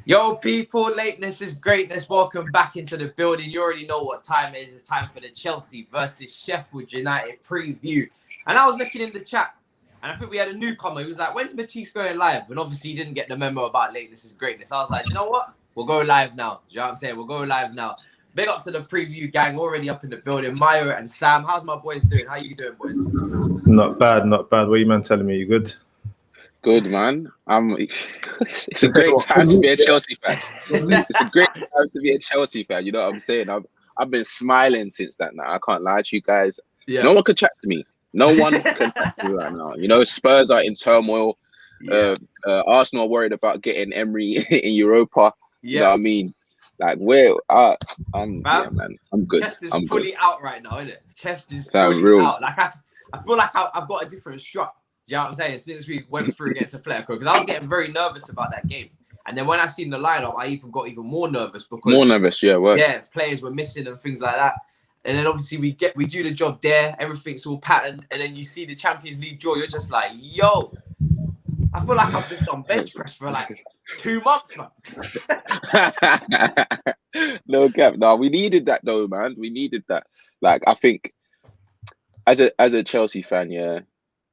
Yo, people, lateness is greatness. Welcome back into the building. You already know what time it is. It's time for the Chelsea versus Sheffield United preview. And I was looking in the chat, and I think we had a newcomer. He was like, "When Matisse going live?" And obviously, he didn't get the memo about lateness is greatness. I was like, you know what? We'll go live now. Do you know what I'm saying? We'll go live now. Big up to the preview gang, already up in the building. Mayowa and Sam. How's my boys doing? How you doing, boys? Not bad. What are you man telling me? You good? Good, man. It's a great time to be a Chelsea fan. It's a great time to be a Chelsea fan. You know what I'm saying? I've been smiling since that now. I can't lie to you guys. Yeah. No one can chat to me. No one can chat to me right now. You know, Spurs are in turmoil. Yeah. Arsenal are worried about getting Emery in Europa. Yeah. You know what I mean? Like, man, I'm good. Chest is fully out right now, isn't it? Chest is fully out. Like, I feel like I've got a different strut. Do you know what I'm saying? Since we went through against Atletico, because I was getting very nervous about that game. And then when I seen the lineup, I got even more nervous because players were missing and things like that. And then obviously we do the job there, everything's all patterned, and then you see the Champions League draw, you're just like, yo, I feel like I've just done bench press for like 2 months, man. No cap. No, we needed that though, man. We needed that. Like, I think as a Chelsea fan, yeah,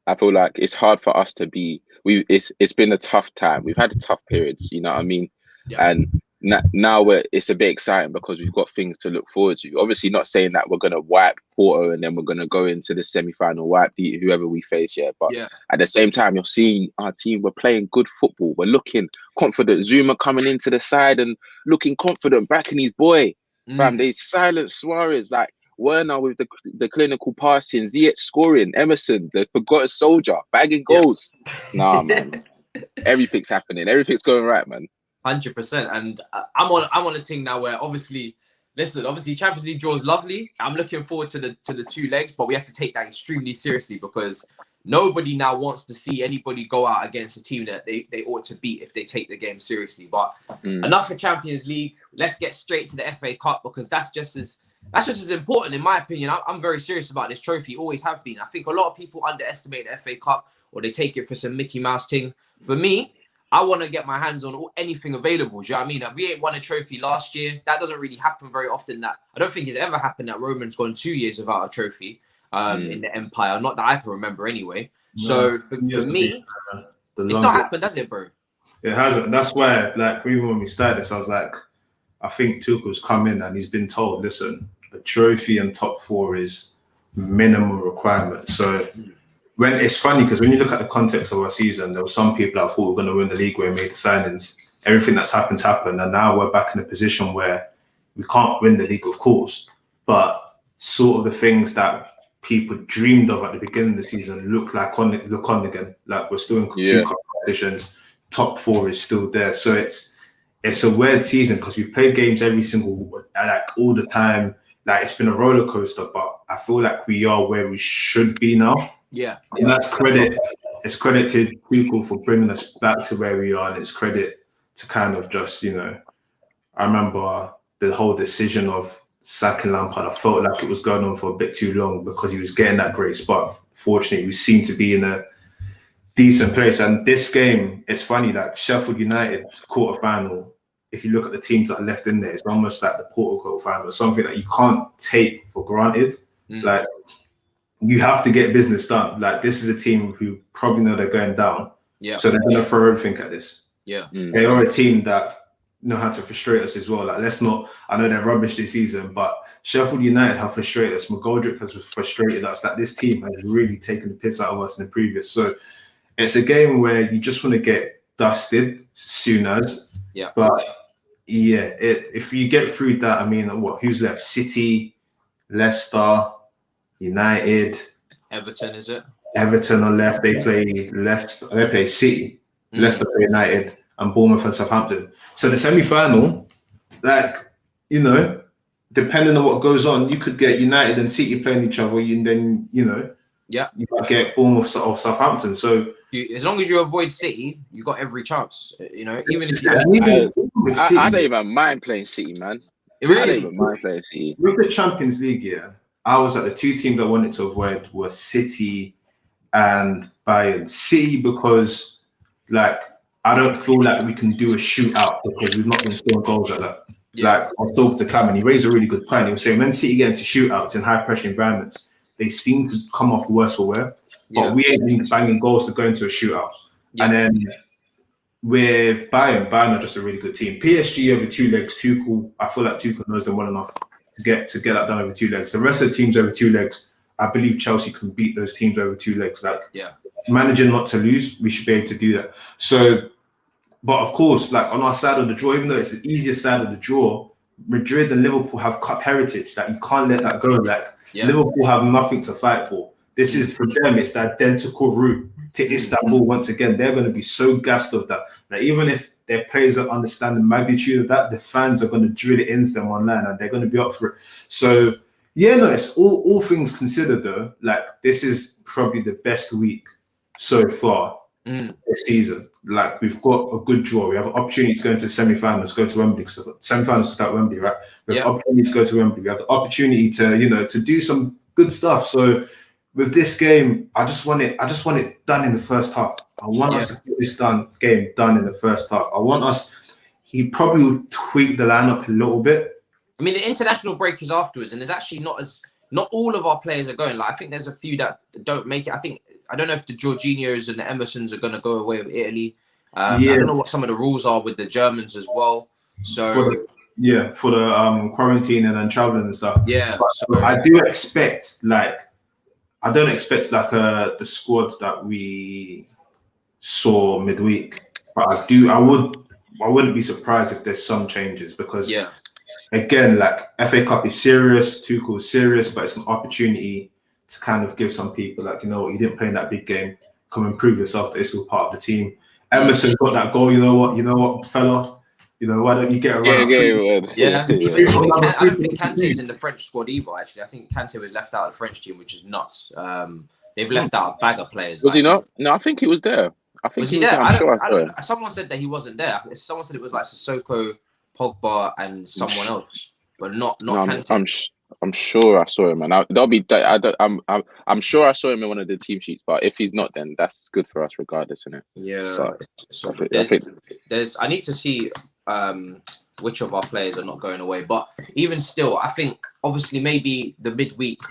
I feel like it's hard for us to be. It's been a tough time. We've had tough periods, you know what I mean. Yeah. And now it's a bit exciting because we've got things to look forward to. Obviously, not saying that we're gonna wipe Porto and then we're gonna go into the semi-final, wipe whoever we face. Yeah, but at the same time, you're seeing our team. We're playing good football. We're looking confident. Zuma coming into the side and looking confident, backing his boy. Fam, they silenced Suarez like. Werner with the clinical passing, Ziyech scoring, Emerson, the forgotten soldier, bagging goals. Nah, man. Everything's happening. Everything's going right, man. 100%. And I'm on a thing now where obviously Champions League draw is lovely. I'm looking forward to the 2 legs, but we have to take that extremely seriously because nobody now wants to see anybody go out against a team that they ought to beat if they take the game seriously. But enough of Champions League. Let's get straight to the FA Cup because that's just as important, in my opinion. I'm very serious about this trophy, always have been. I think a lot of people underestimate the FA Cup or they take it for some Mickey Mouse thing. For me, I want to get my hands on anything available. Do you know what I mean? Like, we ain't won a trophy last year. That doesn't really happen very often. That I don't think it's ever happened that Roman's gone 2 years without a trophy in the Empire. Not that I can remember anyway. So for me, it's not happened, has it, bro? It hasn't. That's why, like, even when we started this, I was like, I think Tuchel's come in and he's been told, listen, a trophy and top 4 is minimum requirement. So when it's funny because when you look at the context of our season, there were some people that thought we were going to win the league when we made the signings. Everything that's happened, and now we're back in a position where we can't win the league, of course, but sort of the things that people dreamed of at the beginning of the season look on again. Like, we're still in 2 competitions, top 4 is still there. So it's a weird season because we've played games every single, like, all the time. Like, it's been a roller coaster, but I feel like we are where we should be now. Yeah. And that's credit. It's credit to people for bringing us back to where we are, and it's credit to kind of just, you know, I remember the whole decision of sacking Lampard. I felt like it was going on for a bit too long because he was getting that great spot. Fortunately, we seem to be in a decent place. And this game, it's funny that Sheffield United quarterfinal, if you look at the teams that are left in there, it's almost like the Porto quarterfinal, something that you can't take for granted. Like, you have to get business done. Like, this is a team who probably know they're going down. Yeah. So they're going to throw everything at this. Yeah. They are a team that know how to frustrate us as well. Like, I know they're rubbish this season, but Sheffield United have frustrated us. McGoldrick has frustrated us. That this team has really taken the piss out of us in the previous. So it's a game where you just want to get dusted soon as. Yeah. But yeah, if you get through that, I mean, who's left? City, Leicester, United, Everton, is it? Everton are left. They play Leicester. They play City, Leicester play United, and Bournemouth and Southampton. So the semi-final, like, you know, depending on what goes on, you could get United and City playing each other, and then, you know, you might get Bournemouth or Southampton. So as long as you avoid City, you got every chance. You know, even if you. I don't even mind playing City, man. I don't even mind playing City. With the Champions League, I was at the 2 teams I wanted to avoid were City and Bayern. City because, like, I don't feel like we can do a shootout because we've not been scoring goals like that. Yeah. Like, I was talking to Cam and he raised a really good point. He was saying when City get into shootouts in high pressure environments, they seem to come off worse for wear. But we ain't been banging goals to go into a shootout. Yeah. And then with Bayern are just a really good team. PSG over 2 legs, Tuchel. I feel like Tuchel knows them well enough to get that done over 2 legs. The rest of the teams over 2 legs, I believe Chelsea can beat those teams over 2 legs. Like, managing not to lose, we should be able to do that. So, but of course, like on our side of the draw, even though it's the easiest side of the draw, Madrid and Liverpool have cup heritage. Like, you can't let that go. Like, Liverpool have nothing to fight for. This is for them. It's the identical route to Istanbul. Once again, they're going to be so gassed of that. Like, even if their players don't understand the magnitude of that, the fans are going to drill it into them online, and they're going to be up for it. So, yeah, no, it's all things considered though. Like, this is probably the best week so far this season. Like, we've got a good draw. We have an opportunity to go into semi-finals, go to Wembley. So semi-finals start Wembley, right? We have the opportunity to go to Wembley. We have the opportunity to, to do some good stuff. So with this game, I just want it done in the first half. I want us to get this game done in the first half. I want us. He probably will tweak the lineup a little bit. I mean, the international break is afterwards, and there's actually not all of our players are going. Like, I think there's a few that don't make it. I don't know if the Jorginhos and the Emersons are going to go away with Italy. I don't know what some of the rules are with the Germans as well. So for the quarantine and then traveling and stuff. Yeah, so I do expect I don't expect the squads that we saw midweek, but I wouldn't be surprised if there's some changes because again, like, FA Cup is serious, Tuchel is serious, but it's an opportunity to kind of give some people, like, you know what, you didn't play in that big game, come and prove yourself that it's still part of the team. Emerson got that goal, you know what, fella, why don't you get a run? I don't think Kante's in the French squad either, actually. I think Kante was left out of the French team, which is nuts. They've left out a bag of players. Was he not? No, I think he was there. Was he there? I'm sure someone said that he wasn't there. Someone said it was like Sissoko, Pogba, and someone else, but not Kante. I'm sure I saw him, and I'm sure I saw him in one of the team sheets. But if he's not, then that's good for us, regardless, isn't it? Yeah. So I need to see which of our players are not going away. But even still, I think obviously maybe the midweek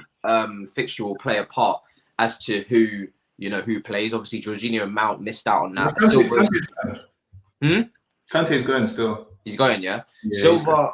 fixture will play a part as to who plays. Obviously, Jorginho and Mount missed out on that. Kante's going still. He's going, yeah. Silva,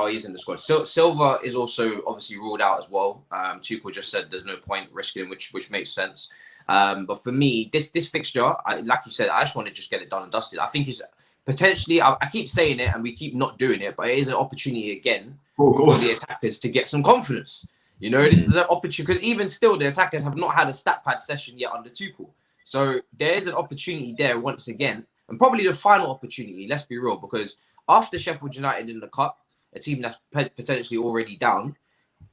he's in the squad. Silva is also obviously ruled out as well. Tuchel just said there's no point risking him, which makes sense. But for me, this fixture, like you said, I just want to just get it done and dusted. I think it's potentially, I keep saying it and we keep not doing it, but it is an opportunity again for the attackers to get some confidence. This is an opportunity because even still, the attackers have not had a stat pad session yet under Tuchel. So there is an opportunity there once again. And probably the final opportunity, let's be real, because after Sheffield United in the Cup, a team that's potentially already down,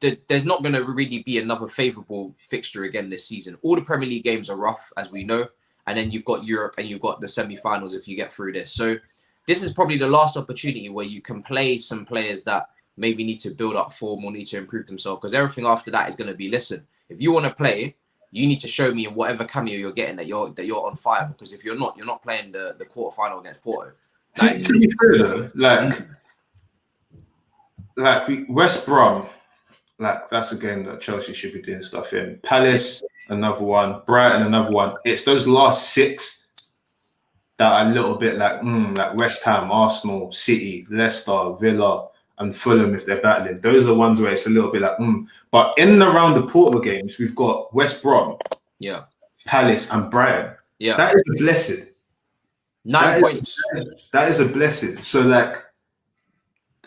there's not going to really be another favourable fixture again this season. All the Premier League games are rough, as we know. And then you've got Europe and you've got the semi-finals if you get through this. So this is probably the last opportunity where you can play some players that maybe need to build up form or need to improve themselves. Because everything after that is going to be, listen, if you want to play, you need to show me in whatever cameo you're getting that you're on fire. Because if you're not playing the quarterfinal against Porto. To be fair though, West Brom, that's a game that Chelsea should be doing stuff in. Palace, another one. Brighton, another one. It's those last 6 that are a little bit like West Ham, Arsenal, City, Leicester, Villa, and Fulham if they're battling. Those are the ones where it's a little bit like But in and around the Porto games, we've got West Brom, Palace, and Brighton. Yeah, that is a blessing. 9 points. That is a blessing. So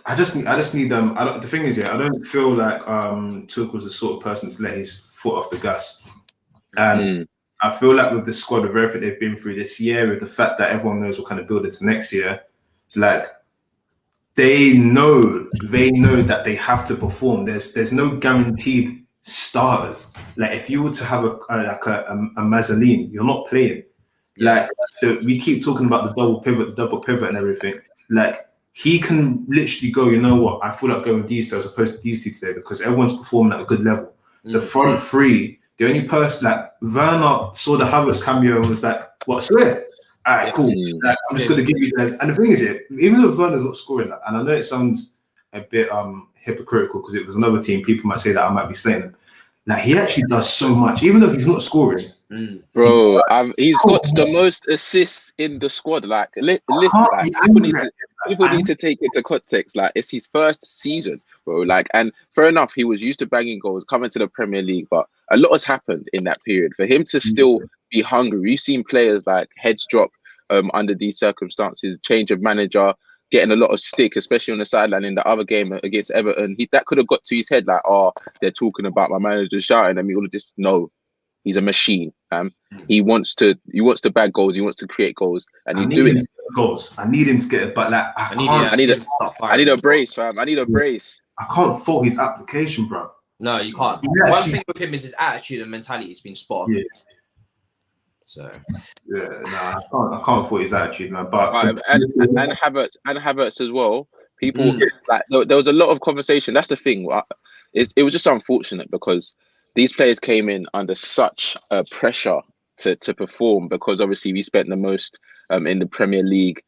I just need them. The thing is, I don't feel like Tuchel's the sort of person to let his foot off the gas. And I feel like with the squad, with everything they've been through this year, with the fact that everyone knows what kind of build into next year, they know that they have to perform. There's no guaranteed starters. Like, if you were to have a Mazzoline, you're not playing. We keep talking about the double pivot and everything. He can literally go, you know what, I feel like going with these two as opposed to these two today because everyone's performing at a good level. The front three, the only person, Werner saw the Havertz cameo and was like, What, swear? All right, cool. Like, I'm just gonna give you guys. And the thing is, even though Werner's not scoring that, and I know it sounds a bit hypocritical because if it was another team, people might say that I might be slating him. Like, he actually does so much, even though he's not scoring. Bro, he's got the most assists in the squad. Like, people need to take it to context. Like, it's his first season, bro. Like, and fair enough, he was used to banging goals, coming to the Premier League, but a lot has happened in that period. For him to still be hungry, we've seen players like heads drop under these circumstances, change of manager, getting a lot of stick, especially on the sideline in the other game against Everton. That could have got to his head, like, oh, they're talking about my manager shouting at me, all of this. No, he's a machine. He wants to bag goals, he wants to create goals, and he's doing it. Goals. I need him to get it, but like I need a brace, fam. I need a brace. I can't fault his application, bro. No, you can't. One thing with him is his attitude and mentality has been spot on. Yeah. So I can't fault his attitude, man. But and Havertz as well. People like there was a lot of conversation. That's the thing. It was just unfortunate because these players came in under such pressure to perform because obviously we spent the most in the Premier League.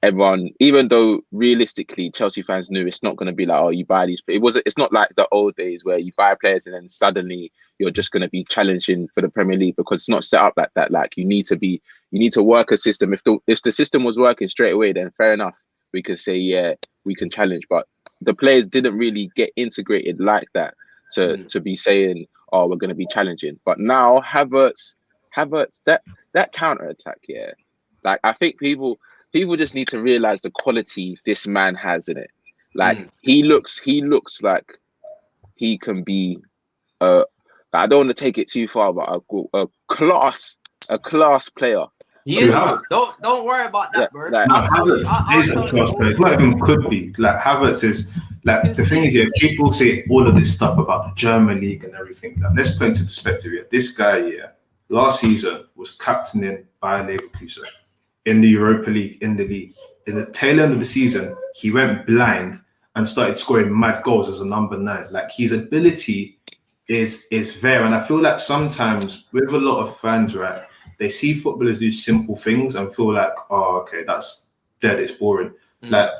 Everyone, even though realistically Chelsea fans knew it's not going to be like, oh, you buy these. It's not like the old days where you buy players and then suddenly you're just going to be challenging for the Premier League because it's not set up like that. Like you need to work a system. If the system was working straight away, then fair enough. We could say, yeah, we can challenge. But the players didn't really get integrated like that to be saying, oh, we're going to be challenging. But now Havertz, that counter attack, yeah. Like I think people just need to realize the quality this man has in it. Like he looks like he can be I don't want to take it too far, but a class player. He is. Don't worry about that, bro. Havertz is a class player. It's not even could be. Like Havertz is like the thing is, yeah, people say all of this stuff about the German league and everything. Like, let's put into perspective here. This guy, last season was captaining Bayer Leverkusen in the Europa League, in the league. In the tail end of the season, he went blind and started scoring mad goals as a number 9. Like his ability is there, and I feel like sometimes with a lot of fans, right, they see footballers do simple things and feel like, oh, okay, that's dead, it's boring. Like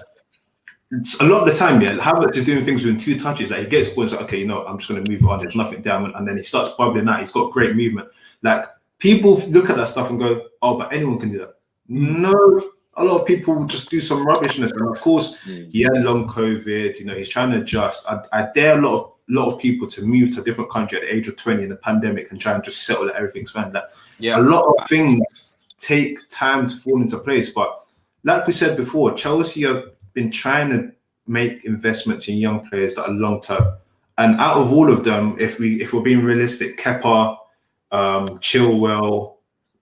it's a lot of the time, Havertz is doing things within 2 touches. Like he gets points, like, okay, you know, I'm just gonna move on. There's nothing down, and then he starts bubbling out. He's got great movement. Like people look at that stuff and go, oh, but anyone can do that. No, a lot of people will just do some rubbishness, and of course, he had long COVID. You know, he's trying to adjust. I dare a lot of people to move to a different country at the age of 20 in the pandemic and try and just settle that everything's fine. Like, a lot of things take time to fall into place. But like we said before, Chelsea have been trying to make investments in young players that are long term. And out of all of them, if we're being realistic, Kepa, Chilwell,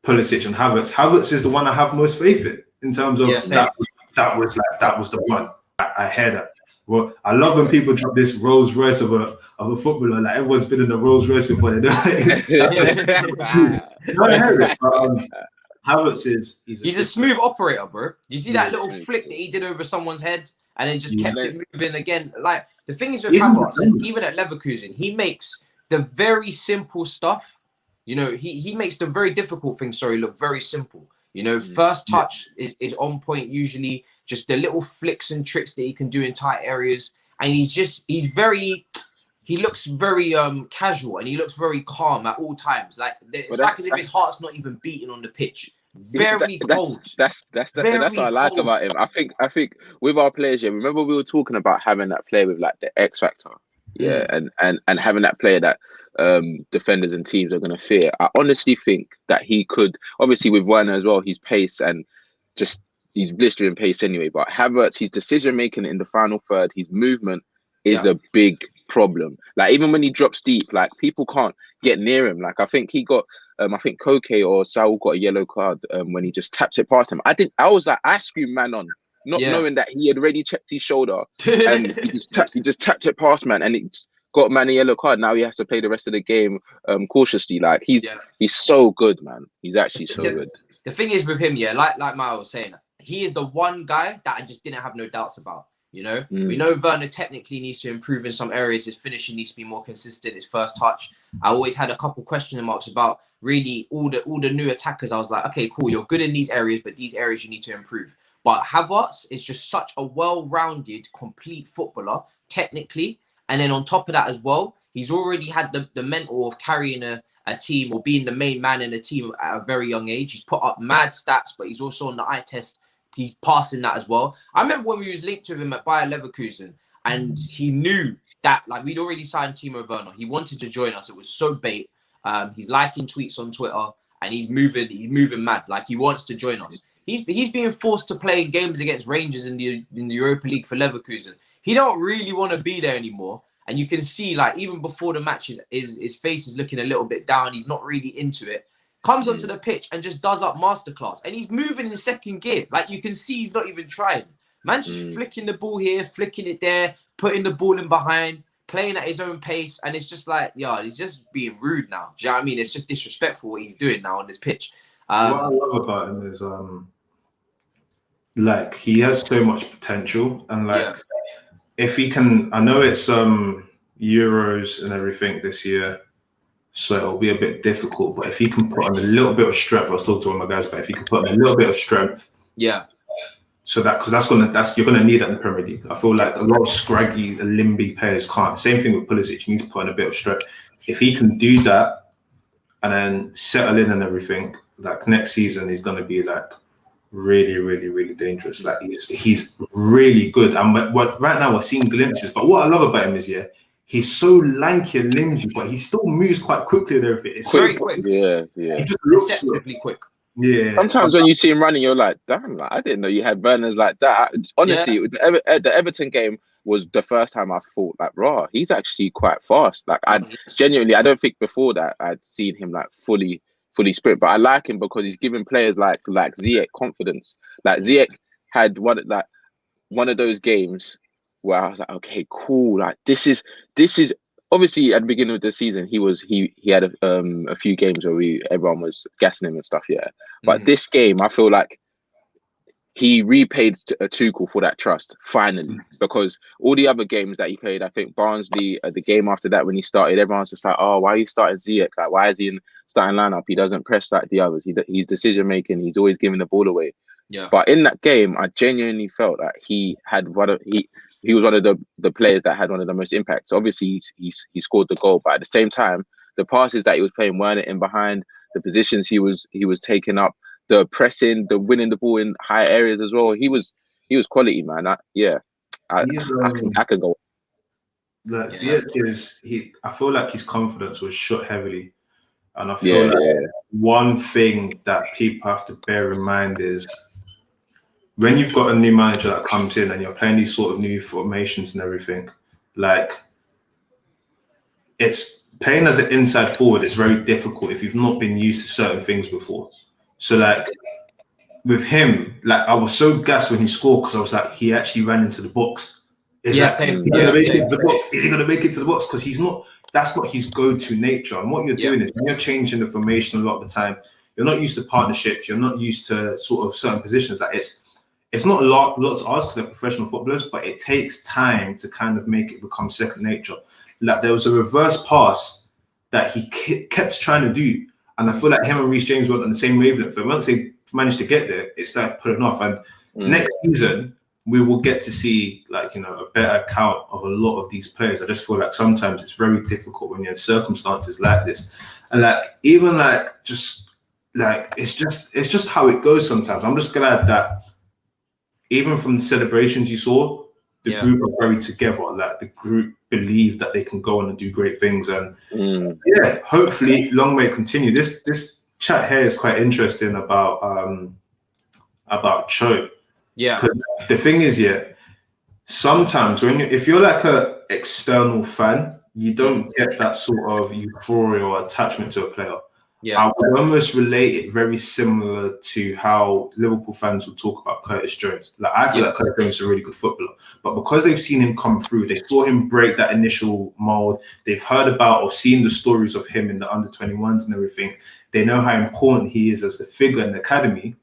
Pulisic, and Havertz is the one I have most faith in terms of that was the one. I hear that. Well, I love when people drop this Rolls Royce of a footballer. Like everyone's been in a Rolls Royce before. They do it. Havertz he's a smooth operator, bro. You see that little flick that he did over someone's head and then just kept it moving again. Like the thing is with Havertz, and even at Leverkusen, he makes the very simple stuff. You know, he makes the very difficult things, look very simple. You know, first touch is on point usually. Just the little flicks and tricks that he can do in tight areas. And he looks very casual and he looks very calm at all times. Like it's like as if his heart's not even beating on the pitch. Very cold. That's what I like about him. I think with our players, remember we were talking about having that player with like the X factor. And having that player that defenders and teams are going to fear. I honestly think that he could, obviously with Werner as well, his pace and just he's blistering pace anyway. But Havertz, his decision making in the final third, his movement is a big problem. Like even when he drops deep, like people can't get near him. Like I think he got, I think Koke or Saul got a yellow card when he just tapped it past him. I was like, I screamed man on, not knowing that he had already checked his shoulder and he just tapped it past man and it got man a yellow card. Now he has to play the rest of the game cautiously. Like he's so good, man. He's actually so good. The thing is with him, like Mayowa was saying, he is the one guy that I just didn't have no doubts about. You know, we know Werner technically needs to improve in some areas. His finishing needs to be more consistent. His first touch. I always had a couple question marks about really all the new attackers. I was like, okay, cool, you're good in these areas, but these areas you need to improve. But Havertz is just such a well-rounded, complete footballer, technically. And then on top of that as well, he's already had the mentor of carrying a team or being the main man in a team at a very young age. He's put up mad stats, but he's also on the eye test. He's passing that as well. I remember when we was linked to him at Bayer Leverkusen, and he knew that like we'd already signed Timo Werner. He wanted to join us. It was so bait. He's liking tweets on Twitter, and he's moving mad. Like he wants to join us. He's being forced to play in games against Rangers in the Europa League for Leverkusen. He don't really want to be there anymore. And you can see, like, even before the match, his face is looking a little bit down. He's not really into it. Comes onto the pitch and just does up masterclass. And he's moving in second gear. Like, you can see he's not even trying. Man's just flicking the ball here, flicking it there, putting the ball in behind, playing at his own pace. And it's just like, yeah, he's just being rude now. Do you know what I mean? It's just disrespectful what he's doing now on this pitch. What I love about him is, like, he has so much potential. And, like, if he can, I know it's Euros and everything this year, so it'll be a bit difficult. But if he can put on a little bit of strength, I was talking to one of my guys, but if he can put on a little bit of strength, so that because you're gonna need that in the Premier League. I feel like a lot of scraggy, limby players can't. Same thing with Pulisic. He needs to put on a bit of strength. If he can do that and then settle in and everything, like next season he's gonna be like really, really, really dangerous. Like he's really good. And right now we're seeing glimpses. But what I love about him is he's so lanky and limbsy, but he still moves quite quickly and everything. It's very so quick. Yeah. He just looks deceptively quick. Yeah. Sometimes when you see him running, you're like, damn, like, I didn't know you had burners like that. Honestly, the Everton game was the first time I thought, like, raw, he's actually quite fast. Like, I don't think before that I'd seen him like fully sprint, but I like him because he's giving players like Ziyech confidence. Like Ziyech had one of those games where I was like, okay, cool. Like this is obviously at the beginning of the season he had a few games where everyone was gassing him and stuff, But this game, I feel like he repaid Tuchel for that trust finally, because all the other games that he played, I think Barnsley, the game after that when he started, everyone's just like, oh, why are you starting Ziyech? Like, why is he in starting lineup? He doesn't press like the others. He's decision making. He's always giving the ball away. Yeah. But in that game, I genuinely felt that he was one of the players that had one of the most impacts. Obviously, he scored the goal, but at the same time, the passes that he was playing weren't in behind. The positions he was taking up, the pressing, the winning the ball in high areas as well. He was quality, man. I can go. I feel like his confidence was shot heavily, and I feel one thing that people have to bear in mind is when you've got a new manager that comes in and you're playing these sort of new formations and everything, like it's playing as an inside forward is very difficult if you've not been used to certain things before. So like with him, like I was so gassed when he scored because I was like, he actually ran into the box. Is he gonna make it to the box? Because that's not his go-to nature. And what you're doing is when you're changing the formation a lot of the time, you're not used to partnerships, you're not used to sort of certain positions. That it's not a lot to ask because they're professional footballers, but it takes time to kind of make it become second nature. Like there was a reverse pass that he kept trying to do, and I feel like him and Reece James weren't on the same wavelength. But once they managed to get there, it started putting off. And next season, we will get to see a better account of a lot of these players. I just feel like sometimes it's very difficult when you're in circumstances like this, and it's just how it goes sometimes. I'm just glad that even from the celebrations you saw, the group are very together. Like the group believe that they can go on and do great things, and hopefully long may it continue. This chat here is quite interesting about Cho. Yeah, the thing is, sometimes if you're like a external fan, you don't get that sort of euphoria or attachment to a player. Yeah, I would almost relate it very similar to how Liverpool fans would talk about Curtis Jones. Like I feel like Curtis Jones is a really good footballer, but because they've seen him come through, they saw him break that initial mold. They've heard about or seen the stories of him in the under-21s and everything. They know how important he is as a figure in the academy.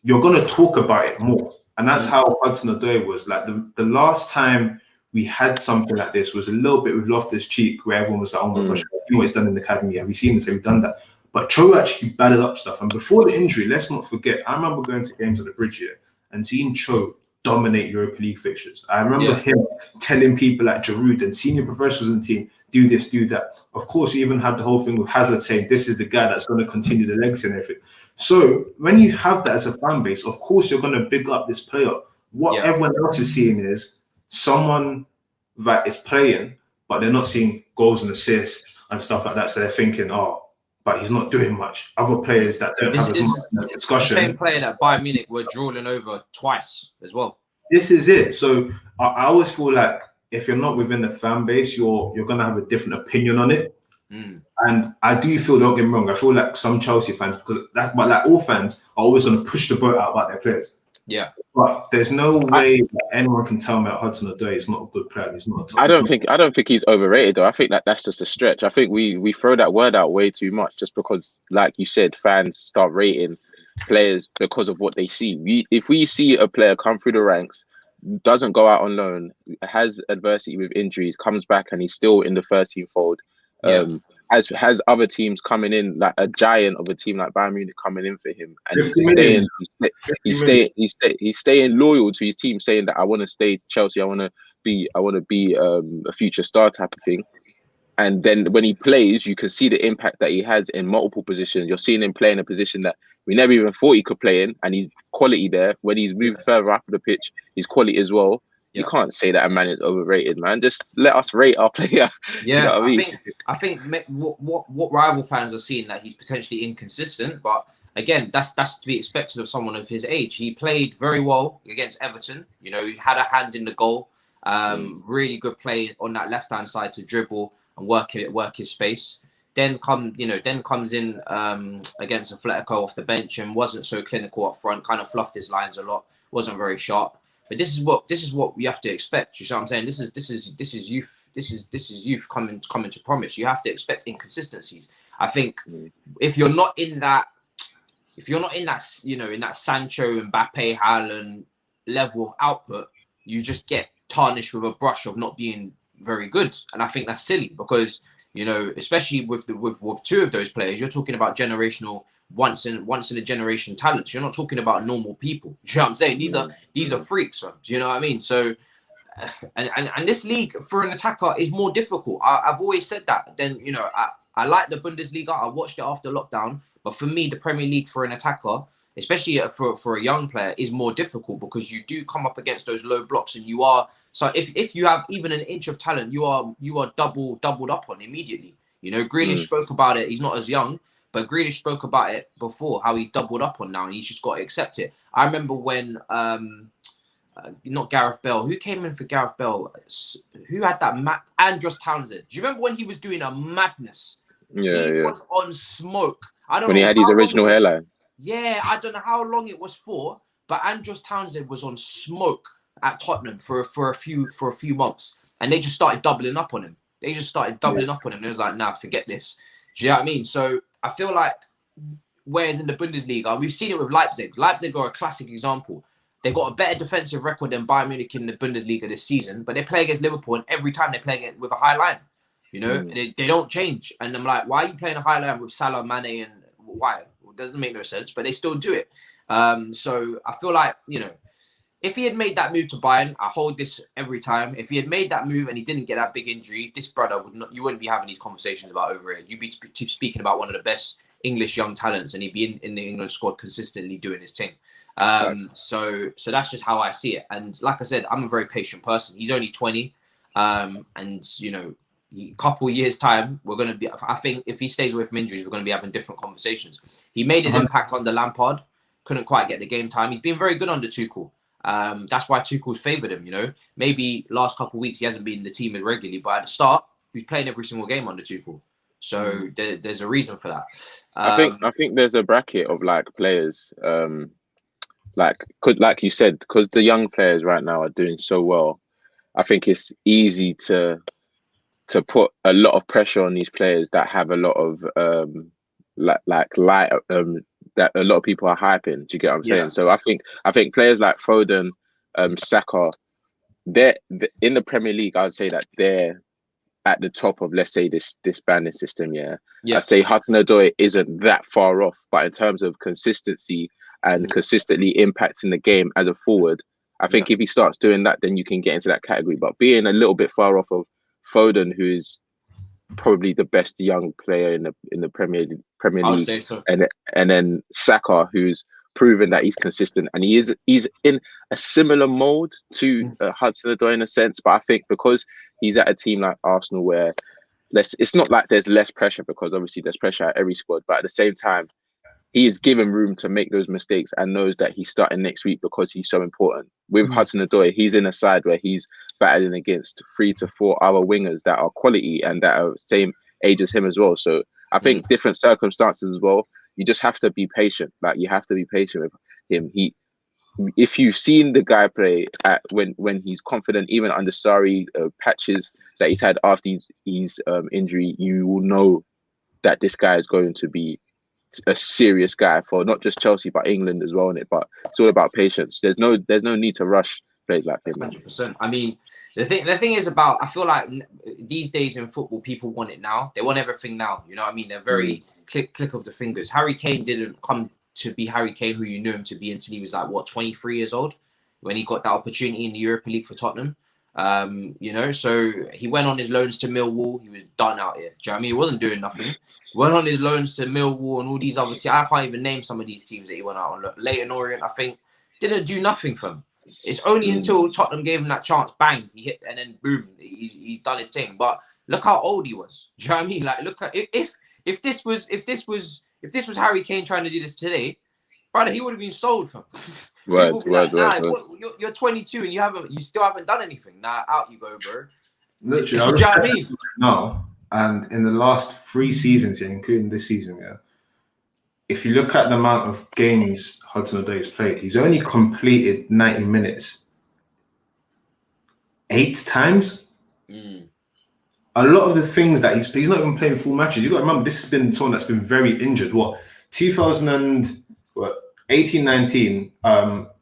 You're gonna talk about it more. And that's how Hudson-Odoi was. Like the last time we had something like this was a little bit with Loftus-Cheek, where everyone was like, oh my gosh, have you seen what he's done in the academy? Have you seen this? Have you done that? But Cho actually batted up stuff. And before the injury, let's not forget, I remember going to games at the Bridge here and seeing Cho dominate Europa League fixtures. I remember him telling people like Giroud and senior professionals in the team, do this, do that. Of course, we even had the whole thing with Hazard saying, this is the guy that's going to continue the legacy and everything. So when you have that as a fan base, of course, you're going to big up this player. What everyone else is seeing is someone that is playing, but they're not seeing goals and assists and stuff like that. So they're thinking, oh, but he's not doing much. Other players that don't have as much discussion. The same player that Bayern Munich were drawing over twice as well. This is it. So I always feel like if you're not within the fan base, you're gonna have a different opinion on it. And I do feel, don't get me wrong, I feel like some Chelsea fans, but like all fans are always gonna push the boat out about their players. Yeah. But there's no way that anyone can tell me that Hudson-Odoi is not a good player. He's not. I don't think he's overrated though. I think that's just a stretch. I think we throw that word out way too much just because, like you said, fans start rating players because of what they see. If we see a player come through the ranks, doesn't go out on loan, has adversity with injuries, comes back and he's still in the 13th fold. Has other teams coming in, like a giant of a team like Bayern Munich coming in for him, and he's staying loyal to his team, saying that I want to stay Chelsea, I want to be a future star type of thing. And then when he plays, you can see the impact that he has in multiple positions. You're seeing him play in a position that we never even thought he could play in, and he's quality there. When he's moved further up the pitch, he's quality as well. You can't say that a man is overrated, man. Just let us rate our player. Yeah, you know what I mean? I think what rival fans are seeing that he's potentially inconsistent, but again, that's to be expected of someone of his age. He played very well against Everton. You know, he had a hand in the goal. Really good play on that left hand side to dribble and work his space. Then comes in against Atletico off the bench and wasn't so clinical up front. Kind of fluffed his lines a lot. Wasn't very sharp. But this is what you have to expect. You see what I'm saying? This is youth coming to promise. You have to expect inconsistencies. I think if you're not in that, in that Sancho, Mbappe, Haaland level of output, you just get tarnished with a brush of not being very good. And I think that's silly because, you know, especially with two of those players, you're talking about generational, once in a generation talents. You're not talking about normal people. You know what I'm saying? These are freaks, man. Do you know what I mean? So, and this league for an attacker is more difficult. I've always said that. Then, you know, I like the Bundesliga. I watched it after lockdown, but for me, the Premier League for an attacker, especially for a young player, is more difficult because you do come up against those low blocks, and you are. So if you have even an inch of talent, you are doubled up on immediately. You know, Grealish spoke about it. He's not as young, but Grealish spoke about it before, how he's doubled up on now, and he's just got to accept it. I remember when, not Gareth Bale, who came in for Gareth Bale? Who had that? Andros Townsend. Do you remember when he was doing a madness? He was on smoke. I don't know. When he had his original hairline. Yeah, I don't know how long it was for, but Andros Townsend was on smoke at Tottenham for a few months, and they just started doubling up on him. They just started doubling up on him. It was like, nah, forget this. Do you know what I mean? So I feel like, whereas in the Bundesliga, we've seen it with Leipzig. Leipzig are a classic example. They got a better defensive record than Bayern Munich in the Bundesliga this season, but they play against Liverpool, and every time they play it with a high line. You know, they don't change. And I'm like, why are you playing a high line with Salah, Mane, and why? It doesn't make no sense, but they still do it. So I feel like, you know, if he had made that move to Bayern, I hold this every time. If he had made that move and he didn't get that big injury, this brother you wouldn't be having these conversations about overrated. You'd be speaking about one of the best English young talents, and he'd be in the England squad consistently doing his thing. So that's just how I see it. And like I said, I'm a very patient person. He's only 20, and you know, a couple of years time, we're going to be. I think if he stays away from injuries, we're going to be having different conversations. He made his impact under Lampard, couldn't quite get the game time. He's been very good under Tuchel. That's why Tuchel's favoured him. You know, maybe last couple of weeks he hasn't been in the team regularly, but at the start he was playing every single game under Tuchel. So there's a reason for that. I think there's a bracket of like players, like you said, because the young players right now are doing so well. I think it's easy to put a lot of pressure on these players that have a lot of that a lot of people are hyping. Do you get what I'm Yeah. saying? So I think players like Foden, Saka, they're in the Premier League. I'd say that they're at the top of, let's say, this banding system. Yeah. Yeah. I say Hudson-Odoi isn't that far off, but in terms of consistency and consistently impacting the game as a forward, I think if he starts doing that, then you can get into that category. But being a little bit far off of Foden, who's probably the best young player in the Premier I would League, say so. and then Saka, who's proven that he's consistent, and he's in a similar mold to Hudson-Odoi in a sense. But I think because he's at a team like Arsenal, where it's not like there's less pressure, because obviously there's pressure at every squad, but at the same time, he is given room to make those mistakes and knows that he's starting next week because he's so important. With Hudson-Odoi, he's in a side where he's battling against 3 to 4 other wingers that are quality and that are same age as him as well. So I think different circumstances as well. You just have to be patient. Like, you have to be patient with him. If you've seen the guy play when he's confident, even under Sarri, patches that he's had after his injury, you will know that this guy is going to be a serious guy for not just Chelsea but England as well. But it's all about patience. There's no need to rush players like him. 100%. I mean, the thing is about, I feel like these days in football, people want it now. They want everything now. You know what I mean? They're very click of the fingers. Harry Kane didn't come to be Harry Kane, who you knew him to be, until he was like, 23 years old, when he got that opportunity in the Europa League for Tottenham. So he went on his loans to Millwall. He was done out here. Do you know what I mean? He wasn't doing nothing. Went on his loans to Millwall and all these other teams. I can't even name some of these teams that he went out on. Look, Leyton Orient, I think, didn't do nothing for him. It's only until Tottenham gave him that chance, bang, he hit, and then boom, he's done his thing. But look how old he was. Do you know what I mean? Like, look at if this was Harry Kane trying to do this today, brother, he would have been sold from. Word. You're 22 and you still haven't done anything. Nah, out you go, bro. Literally, do you know what I mean? No. And in the last 3 seasons, including this season, if you look at the amount of games Hudson-Odoi has played, he's only completed 90 minutes 8 times. A lot of the things that he's not even playing full matches. You got to remember, this has been someone that's been very injured. 18-19,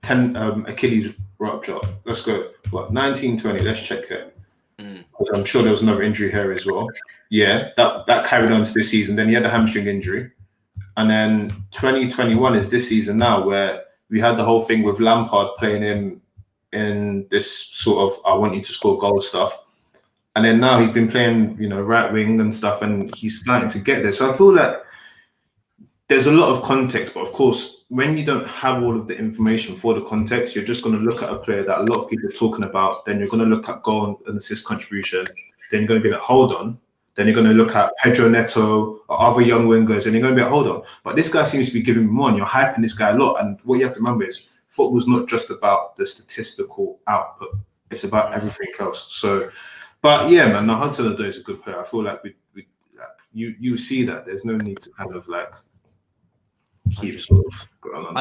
10 Achilles rupture. Let's go. 19-20. Let's check here. I'm sure there was another injury here as well. Yeah, that carried on to this season. Then he had a hamstring injury. And then 2021 is this season now, where we had the whole thing with Lampard playing him in this sort of I want you to score goals stuff. And then now he's been playing, right wing and stuff, and he's starting to get there. So I feel like there's a lot of context, but of course, when you don't have all of the information for the context, you're just going to look at a player that a lot of people are talking about. Then you're going to look at goal and assist contribution. Then you're going to be like, hold on. Then you're going to look at Pedro Neto or other young wingers, and you're going to be like, hold on. But this guy seems to be giving me more, and you're hyping this guy a lot. And what you have to remember is football's not just about the statistical output. It's about everything else. So, but yeah, man, no, Hudson-Odoi is a good player. I feel like you see that. There's no need to kind of like keep sort of going on.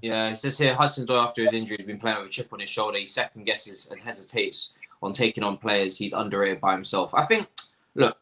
It says here, Hudson-Odoi, after his injury, has been playing with a chip on his shoulder. He second guesses and hesitates on taking on players. He's underrated by himself. I think, look,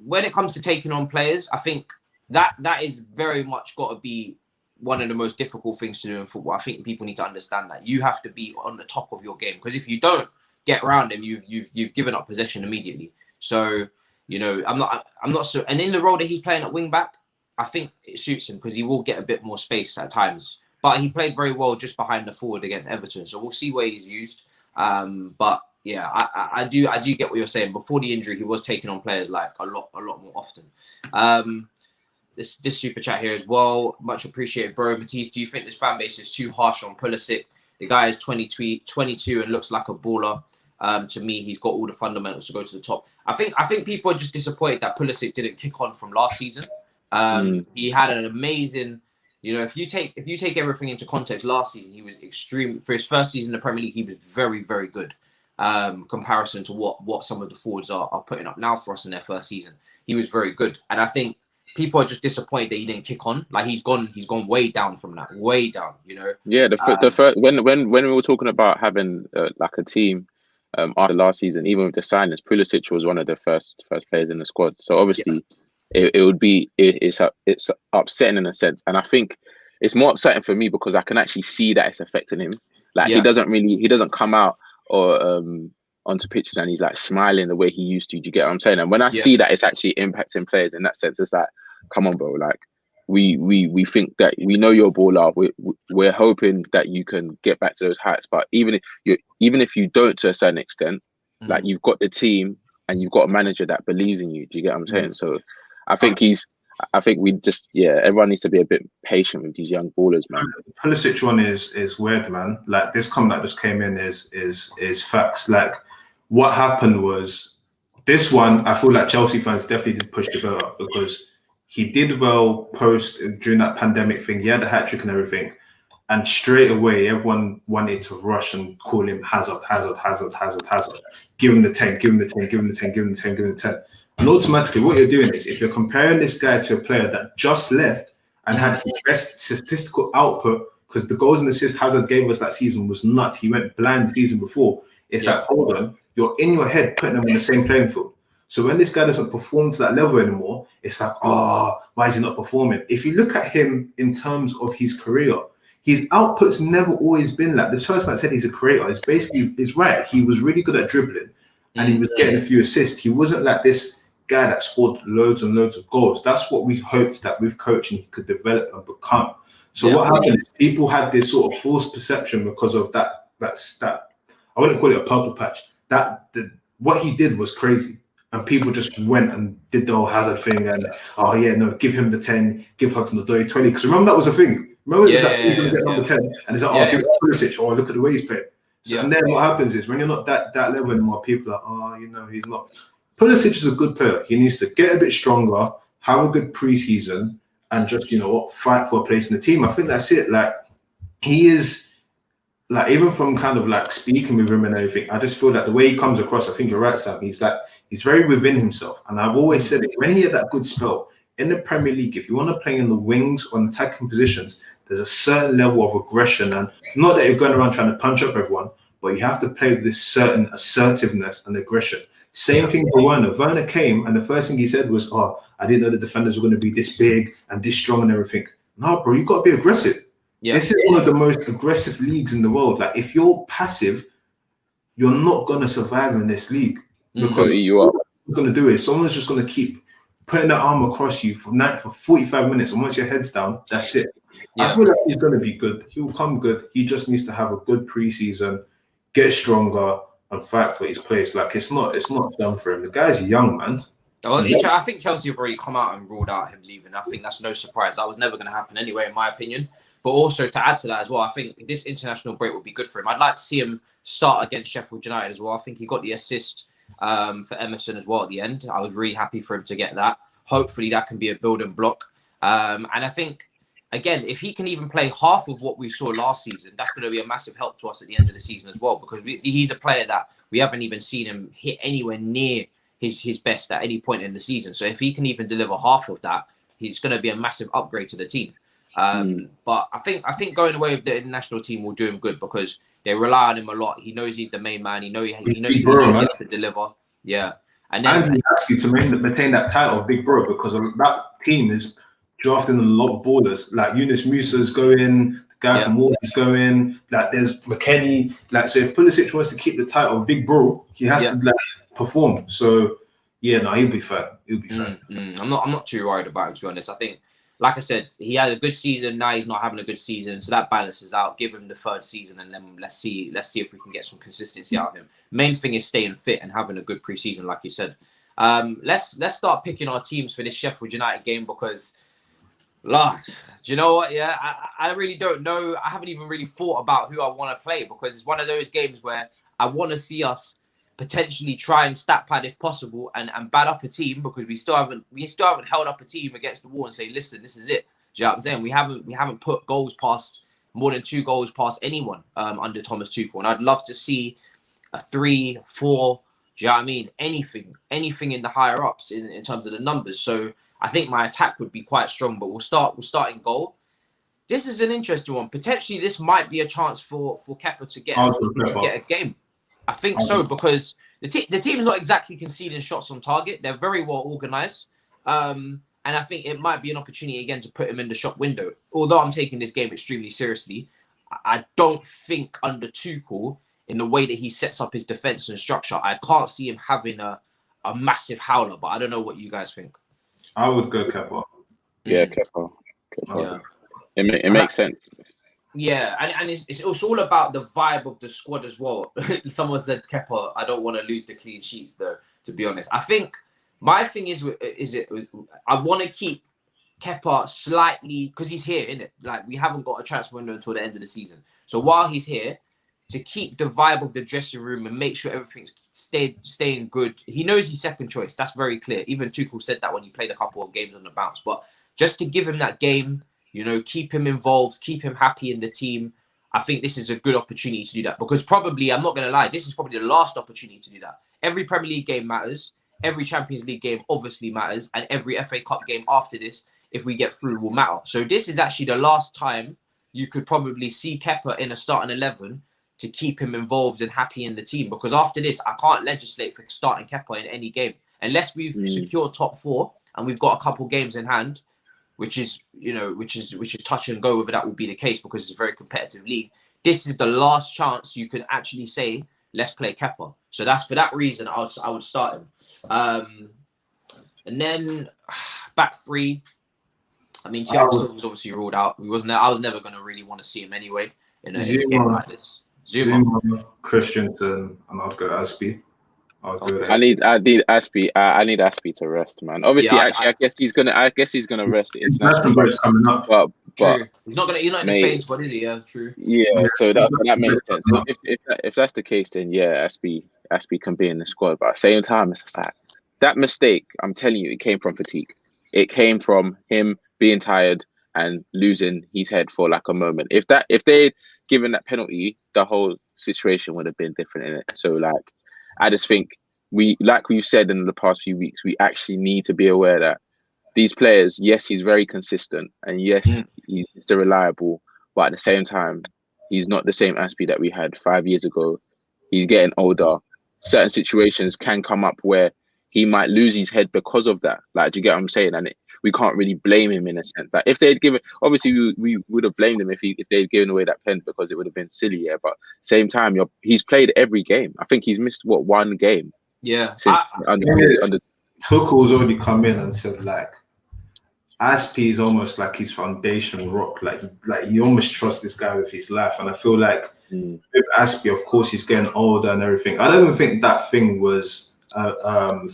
when it comes to taking on players, I think that is very much got to be one of the most difficult things to do in football. I think people need to understand that you have to be on the top of your game, because if you don't get around him, you've given up possession immediately. So, I'm not so. And in the role that he's playing at wing back, I think it suits him because he will get a bit more space at times. But he played very well just behind the forward against Everton, so we'll see where he's used. But yeah, I do get what you're saying. Before the injury, he was taking on players like a lot more often. This super chat here as well, much appreciated, bro. Matisse, do you think this fan base is too harsh on Pulisic? The guy is 22 and looks like a baller. To me, he's got all the fundamentals to go to the top. I think people are just disappointed that Pulisic didn't kick on from last season. He had an amazing, if you take everything into context, last season he was extreme. For his first season in the Premier League, he was very, very good. Comparison to what some of the forwards are putting up now for us in their first season. He was very good, and I think people are just disappointed that he didn't kick on. Like he's gone way down from that, way down. Yeah, the first when we were talking about having like a team after last season, even with the signings, Pulisic was one of the first players in the squad. So obviously, it's upsetting in a sense, and I think it's more upsetting for me because I can actually see that it's affecting him. Like he doesn't come out or onto pitches and he's like smiling the way he used to. Do you get what I'm saying? And when I see that it's actually impacting players in that sense, it's like, come on, bro. Like we think that we know you're a baller. We're hoping that you can get back to those heights. But even if you don't to a certain extent, like you've got the team and you've got a manager that believes in you. Do you get what I'm saying? So I think we just everyone needs to be a bit patient with these young ballers, man. The Pulisic one is weird, man. Like this comment that just came in is facts. Like what happened was this one. I feel like Chelsea fans definitely did push the boat up because he did well during that pandemic thing. He had a hat trick and everything, and straight away everyone wanted to rush and call him Hazard. Give him the 10, give him the 10, give him the 10, give him the 10, give him the 10. And automatically, what you're doing is if you're comparing this guy to a player that just left and had his best statistical output, because the goals and assists Hazard gave us that season was nuts. He went blind the season before. It's like, hold on, you're in your head putting them on the same playing field. So when this guy doesn't perform to that level anymore, it's like, why is he not performing? If you look at him in terms of his career, his output's never always been like the person that said he's a creator is right. He was really good at dribbling and he was getting a few assists. He wasn't like this guy that scored loads and loads of goals. That's what we hoped that with coaching he could develop and become. So what happened is people had this sort of false perception because of that I wouldn't call it a purple patch. What he did was crazy. And people just went and did the whole Hazard thing and give him the 10, give Hudson-Odoi 20. Because remember that was a thing. Remember he's going to get number 10 and he's like, give it to Pulisic, look at the way he's playing. So and then what happens is when you're not that level anymore, people are he's not. Pulisic is a good player. He needs to get a bit stronger, have a good preseason, and just fight for a place in the team. I think that's it. Like he is. Like even from kind of like speaking with him and everything, I just feel that the way he comes across, I think you're right, Sam. He's very within himself. And I've always said it, when he had that good spell in the Premier League, if you want to play in the wings or in attacking positions, there's a certain level of aggression. And not that you're going around trying to punch up everyone, but you have to play with this certain assertiveness and aggression. Same thing for Werner. Werner came and the first thing he said was, I didn't know the defenders were going to be this big and this strong and everything. No, bro, you got to be aggressive. Yeah. This is one of the most aggressive leagues in the world. Like if you're passive, you're not going to survive in this league. Because what you're going to do is someone's just going to keep putting their arm across you for 45 minutes. And once your head's down, that's it. Yeah. I feel like he's going to be good. He'll come good. He just needs to have a good preseason, get stronger and fight for his place. Like it's not done for him. The guy's young, man. I think Chelsea have already come out and ruled out him leaving. I think that's no surprise. That was never going to happen anyway, in my opinion. But also to add to that as well, I think this international break would be good for him. I'd like to see him start against Sheffield United as well. I think he got the assist for Emerson as well at the end. I was really happy for him to get that. Hopefully that can be a building block. And I think, again, if he can even play half of what we saw last season, that's going to be a massive help to us at the end of the season as well. Because he's a player that we haven't even seen him hit anywhere near his best at any point in the season. So if he can even deliver half of that, he's going to be a massive upgrade to the team. But I think going away with the international team will do him good because they rely on him a lot. He knows he's the main man. He knows he has to deliver. Yeah, and then he asked you to maintain that title of big bro because that team is drafting a lot of ballers. Like Yunus Musa's going, the guy from Wolves is going. Like there's McKennie. Like so, if Pulisic wants to keep the title of big bro, he has to perform. So he'll be fine. He'll be fine. I'm not too worried about him, to be honest. I think, like I said, he had a good season. Now he's not having a good season, so that balances out. Give him the third season, and then let's see if we can get some consistency out of him. Main thing is staying fit and having a good preseason, like you said. Let's start picking our teams for this Sheffield United game because, Lord, do you know what? Yeah, I really don't know. I haven't even really thought about who I want to play because it's one of those games where I want to see us potentially try and stat pad if possible and bad up a team because we still haven't held up a team against the wall and say, listen, this is it. Do you know what I'm saying? We haven't put goals past more than 2 goals past anyone under Thomas Tuchel. And I'd love to see a 3, 4, do you know what I mean? Anything in the higher ups in terms of the numbers. So I think my attack would be quite strong, but we'll start in goal. This is an interesting one. Potentially this might be a chance for Kepa to get a game. I think so because the team's not exactly conceding shots on target. They're very well organised. And I think it might be an opportunity again to put him in the shop window. Although I'm taking this game extremely seriously, I don't think under Tuchel, in the way that he sets up his defense and structure, I can't see him having a massive howler. But I don't know what you guys think. I would go Kepa. Yeah, Kepa. Yeah. It makes sense. Yeah, and it's all about the vibe of the squad as well. Someone said Kepa, I don't want to lose the clean sheets though, to be honest. I think my thing is I want to keep Kepa slightly, because he's here, innit? Like, we haven't got a transfer window until the end of the season. So while he's here, to keep the vibe of the dressing room and make sure everything's staying good. He knows he's second choice. That's very clear. Even Tuchel said that when he played a couple of games on the bounce. But just to give him that game, keep him involved, keep him happy in the team. I think this is a good opportunity to do that, because probably, I'm not going to lie, this is probably the last opportunity to do that. Every Premier League game matters. Every Champions League game obviously matters. And every FA Cup game after this, if we get through, will matter. So this is actually the last time you could probably see Kepa in a starting 11 to keep him involved and happy in the team. Because after this, I can't legislate for starting Kepa in any game. Unless we've secured top 4 and we've got a couple games in hand, which is touch and go whether that will be the case, because it's a very competitive league. This is the last chance you can actually say, let's play Kepa. So that's for that reason I would start him. And then back 3. I mean, Thiago Silva was obviously ruled out. I was never going to really want to see him anyway in a game like this. Zuma, Christensen, and I'd go Aspie. I need Aspie. I need Aspie to rest, man. Obviously, I guess he's gonna rest. It's coming up, but he's not in the Spain squad, is he? Yeah, true. Yeah, so that makes sense. If that's the case, then yeah, Aspie can be in the squad. But at the same time, it's just like that mistake. I'm telling you, it came from fatigue. It came from him being tired and losing his head for like a moment. If they'd given that penalty, the whole situation would have been different in it. So like, I just think we've said in the past few weeks, we actually need to be aware that these players, yes, he's very consistent, and yes, he's still reliable, but at the same time, he's not the same Aspie that we had 5 years ago. He's getting older. Certain situations can come up where he might lose his head because of that. Like, do you get what I'm saying? And we can't really blame him in a sense. Like, if they'd given, obviously we would have blamed him if they'd given away that pen, because it would have been silly. Yeah, but same time, he's played every game. I think he's missed one game. Yeah. Tuchel's already come in and said like, Aspie is almost like his foundation rock. Like you almost trust this guy with his life. And I feel like with Aspie, of course, he's getting older and everything. I don't even think that thing was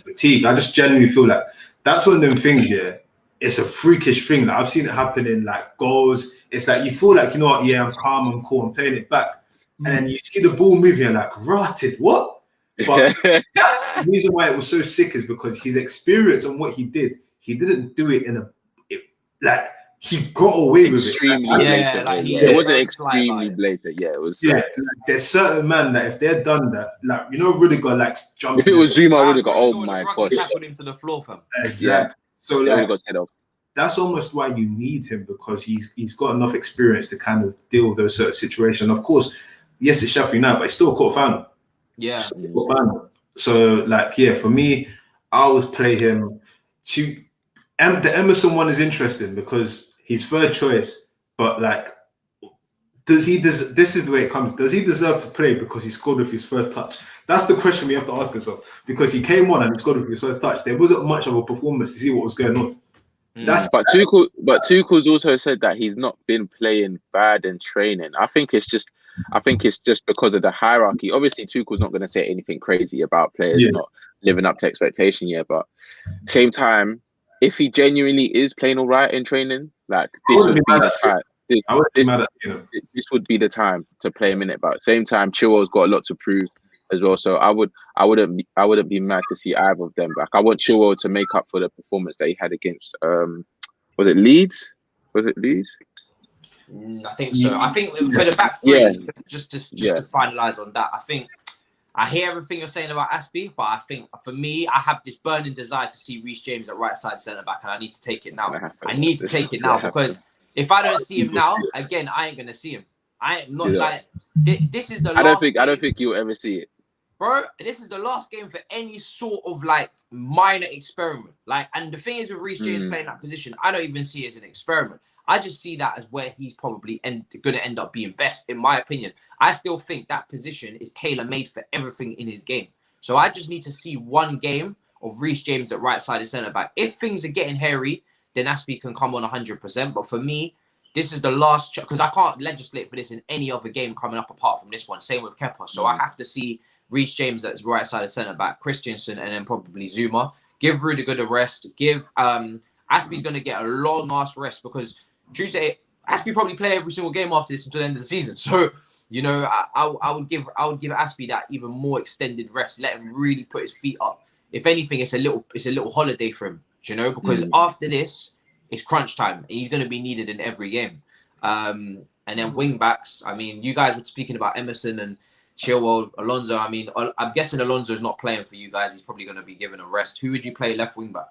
fatigue. I just genuinely feel like that's one of them things. Yeah. It's a freakish thing. Like, I've seen it happen in like goals. It's like you feel like, you know what, yeah, I'm calm, I'm cool, I'm playing it back. And then you see the ball moving and like, rotted, what? But the reason why it was so sick is because his experience and what he did, he didn't do it he got away with extremely it. Blatant. It wasn't extremely blatant. Yeah, it was. Yeah, like, there's certain men that if they're done that, like, you know, Rudiger likes jumping. If it was Zuma, Rudiger, oh my god, tackled him to the floor, fam. Exactly. So like, got set off. That's almost why you need him, because he's got enough experience to kind of deal with those certain situations. Of course, yes, it's Sheffield now, but it's still a quarter-final. Yeah. So, like, yeah, for me, I would play him to... the Emerson one is interesting because he's third choice, but, like, this is the way it comes. Does he deserve to play because he scored with his first touch? That's the question we have to ask ourselves. Because he came on and he scored with his first touch. There wasn't much of a performance to see what was going on. But Tuchel's also said that he's not been playing bad in training. I think it's just because of the hierarchy. Obviously, Tuchel's not going to say anything crazy about players not living up to expectation yet. But same time, if he genuinely is playing all right in training, like this would be the time. This would be the time to play him in it. But at the same time, Chilwell's got a lot to prove as well. So I wouldn't be mad to see either of them back. I want Chilwell to make up for the performance that he had against was it Leeds? I think so. I think for the back three, just to finalise on that, I think I hear everything you're saying about Aspie, but I think for me, I have this burning desire to see Reece James at right side centre back, and I need to take it now. Because if I don't see him now, again, I ain't gonna see him. I am not like this is the. I don't think you'll ever see it. bro, this is the last game for any sort of like minor experiment. Like, and the thing is with Reece James playing that position, I don't even see it as an experiment. I just see that as where he's probably going to end up being best, in my opinion. I still think that position is tailor-made for everything in his game. So I just need to see one game of Reece James at right side of centre back. If things are getting hairy, then Aspie can come on 100%. But for me, this is the last because I can't legislate for this in any other game coming up apart from this one. Same with Kepa. So I have to see Reece James at right side of centre back, Christensen, and then probably Zuma. Give Rudiger the rest. Give Aspie's going to get a long ass rest because Tuesday Aspie probably play every single game after this until the end of the season. So you know I would give Aspie that even more extended rest. Let him really put his feet up. If anything, it's a little holiday for him. You know, because after this, it's crunch time. He's going to be needed in every game. And then wing backs. I mean, you guys were speaking about Emerson and Chilwell, Alonso. I mean, I'm guessing Alonso's not playing for you guys. He's probably going to be given a rest. Who would you play left wing back?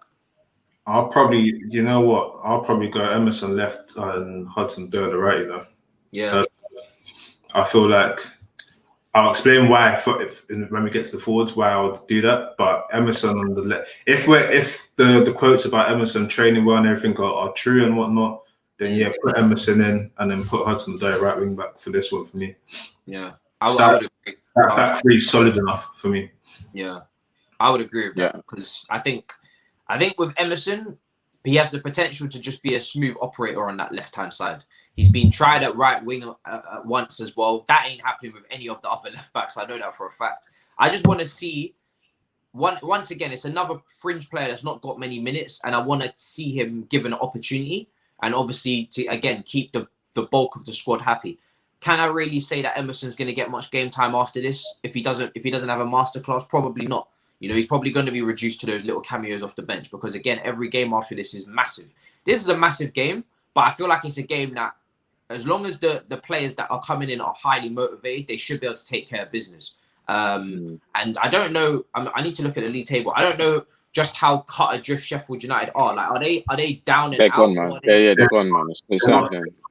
I'll probably, you know what? I'll probably go Emerson left and Hudson Odoi right. You know. Yeah. I feel like I'll explain why when we get to the forwards why I would do that. But Emerson on the left. If the quotes about Emerson training well and everything are true and whatnot, then yeah, put Emerson in and then put Hudson Odoi right wing back for this one for me. Yeah, I would agree. That back three is solid enough for me. Yeah, I would agree with that because I think with Emerson, he has the potential to just be a smooth operator on that left-hand side. He's been tried at right wing once as well. That ain't happening with any of the other left backs. I know that for a fact. I just want to see, once again, it's another fringe player that's not got many minutes, and I want to see him given an opportunity and obviously to, again, keep the bulk of the squad happy. Can I really say that Emerson's going to get much game time after this? If he doesn't have a masterclass, probably not. You know, he's probably going to be reduced to those little cameos off the bench because, again, every game after this is massive. This is a massive game, but I feel like it's a game that as long as the players that are coming in are highly motivated, they should be able to take care of business. And I don't know. I need to look at the league table. I don't know just how cut adrift Sheffield United are. Like, are they down and they're out? Gone, man. They're gone, man.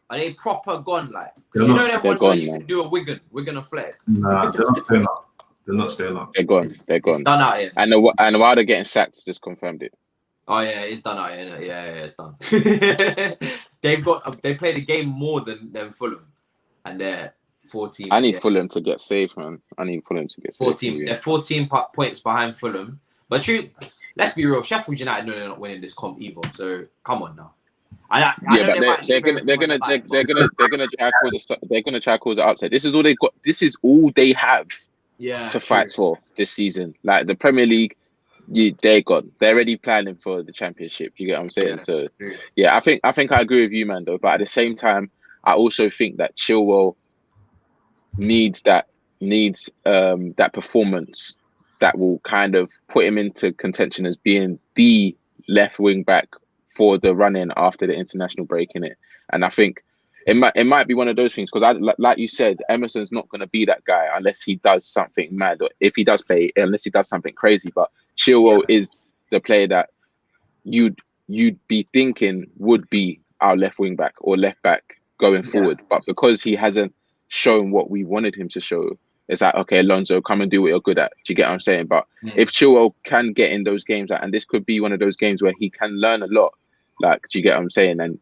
Are they proper gone? Like, you know them ones where you can do a Wigan and flag. Nah, they're not staying up. They're not staying up. They're gone. It's done out here. And while they're getting sacked, just confirmed it. Oh yeah, it's done out here. Yeah, it's done. They played a game more than Fulham, and they're 14. I need Fulham to get safe, man. I need Fulham to get 14. They're 14 points behind Fulham. But let's be real. Sheffield United know they're not winning this comp either. So come on now. They're gonna try to cause an upset. This is all they got. This is all they have. Yeah, to fight for this season. Like the Premier League, they're gone. They're already planning for the Championship. You get what I'm saying? Yeah, I think I agree with you, man. Though, but at the same time, I also think that Chilwell needs that performance that will kind of put him into contention as being the left wing back for the run-in after the international break in it. And I think it might be one of those things because, like you said, Emerson's not going to be that guy unless he does something mad, or if he does play, unless he does something crazy. But Chilwell is the player that you'd be thinking would be our left wing back or left back going forward. But because he hasn't shown what we wanted him to show, it's like, okay, Alonso, come and do what you're good at. Do you get what I'm saying? But if Chilwell can get in those games, and this could be one of those games where he can learn a lot, like, do you get what I'm saying? And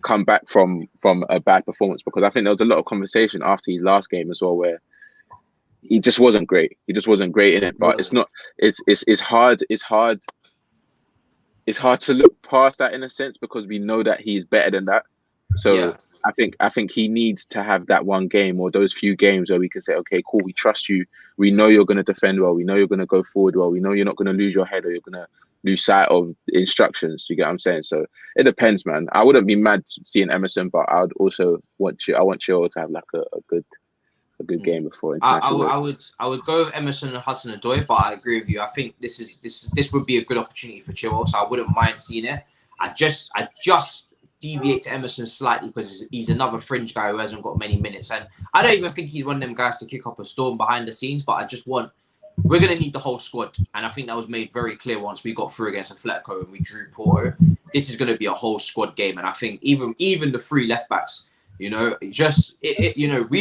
come back from a bad performance, because I think there was a lot of conversation after his last game as well where he just wasn't great. He just wasn't great in it. But it's hard to look past that in a sense because we know that he's better than that. So I think he needs to have that one game or those few games where we can say, okay, cool, we trust you. We know you're going to defend well. We know you're going to go forward well. We know you're not going to lose your head or you're going to lose sight of instructions. You get what I'm saying? So it depends, man. I wouldn't be mad seeing Emerson, but I would also want Chilwell to have like a good game before. I would go with Emerson and Hudson Odoi, but I agree with you. I think this would be a good opportunity for Chilwell, so I wouldn't mind seeing it. I just deviate to Emerson slightly because he's another fringe guy who hasn't got many minutes, and I don't even think he's one of them guys to kick up a storm behind the scenes. But we're going to need the whole squad. And I think that was made very clear once we got through against Atletico and we drew Porto. This is going to be a whole squad game. And I think even the three left backs, we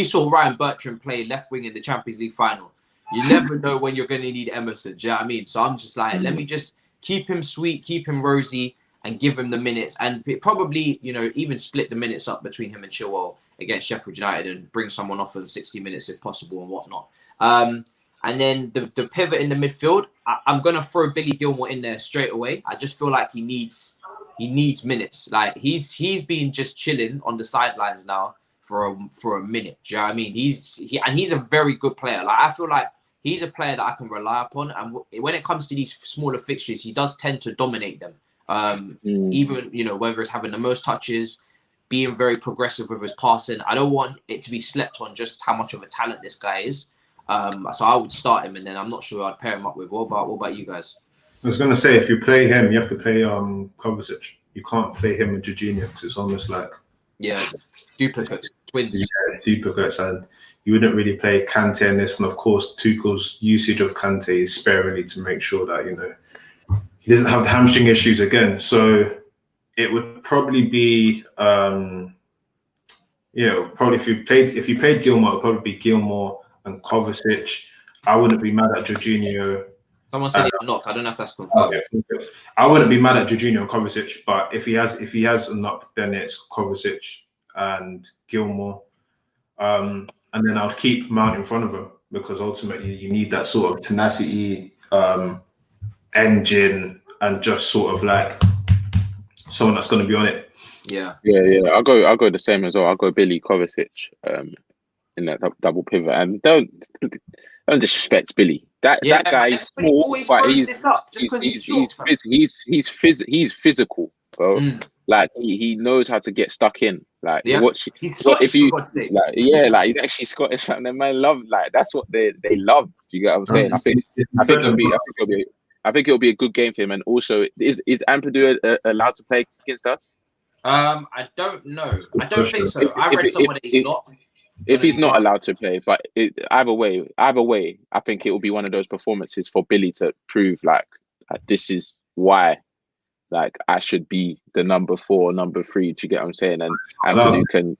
saw Ryan Bertrand play left wing in the Champions League final. You never know when you're going to need Emerson. Do you know what I mean? So I'm just like, let me just keep him sweet, keep him rosy, and give him the minutes. And probably, even split the minutes up between him and Chilwell against Sheffield United and bring someone off for 60 minutes if possible and whatnot. And then the pivot in the midfield, I'm going to throw Billy Gilmour in there straight away. I just feel like he needs minutes. Like he's been just chilling on the sidelines now for a minute. Do you know what I mean? He's a very good player. Like I feel like he's a player that I can rely upon. And when it comes to these smaller fixtures, he does tend to dominate them. Even, whether it's having the most touches, being very progressive with his passing. I don't want it to be slept on just how much of a talent this guy is. So I would start him, and then I'm not sure I'd pair him up with. What about you guys? I was going to say, if you play him, you have to play Kovacic. You can't play him with Jorginho because it's almost like... Yeah, duplicates, twins. Yeah, duplicates, and you wouldn't really play Kante in this. And of course, Tuchel's usage of Kante is sparingly to make sure that, he doesn't have the hamstring issues again. So it would probably be, probably if you played Gilmour, it would probably be Gilmour and Kovacic. I wouldn't be mad at Jorginho. Someone said he's a knock. I don't know if that's confirmed. Okay. I wouldn't be mad at Jorginho and Kovacic, but if he has a knock, then it's Kovacic and Gilmour. And then I'll keep Mount in front of him because ultimately you need that sort of tenacity, engine, and just sort of like someone that's going to be on it. Yeah. I'll go the same as well. I'll go Billy Kovacic in that double pivot, and don't disrespect Billy. That guy is small, but he's physical, bro. Like he knows how to get stuck in. Like he's Scottish, for God's sake. He's actually Scottish, and the man love that's what they love. Do you get what I'm saying? I think it'll be a good game for him. And also, is Ampadu allowed to play against us? I don't know. I don't think so. I read somewhere that he's not. If he's not allowed to play, but either way, I think it will be one of those performances for Billy to prove like this is why, like I should be the number 4, number 3. Do you get what I'm saying? And Ampadu can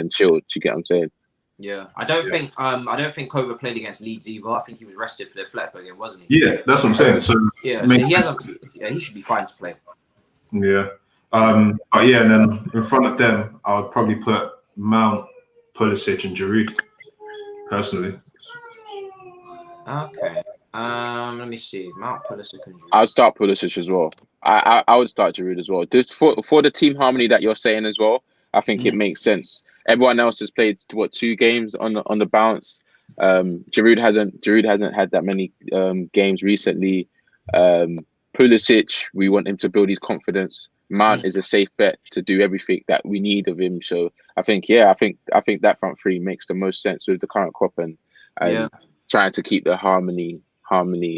chill. Do you get what I'm saying? Yeah, I don't think Kova played against Leeds either. I think he was rested for the Fleck game, wasn't he? Yeah, that's what I'm saying. So he should be fine to play. Yeah, but yeah, and then in front of them, I would probably put Mount, Pulisic, and Giroud. Personally. Okay. Let me see. Mount, Pulisic, and Giroud. I'd start Pulisic as well. I would start Giroud as well. Just for the team harmony that you're saying as well. I think it makes sense. Everyone else has played 2 games on the bounce. Giroud hasn't had that many games recently. Pulisic, we want him to build his confidence. Mount is a safe bet to do everything that we need of him. So I think that front 3 makes the most sense with the current crop and trying to keep the harmony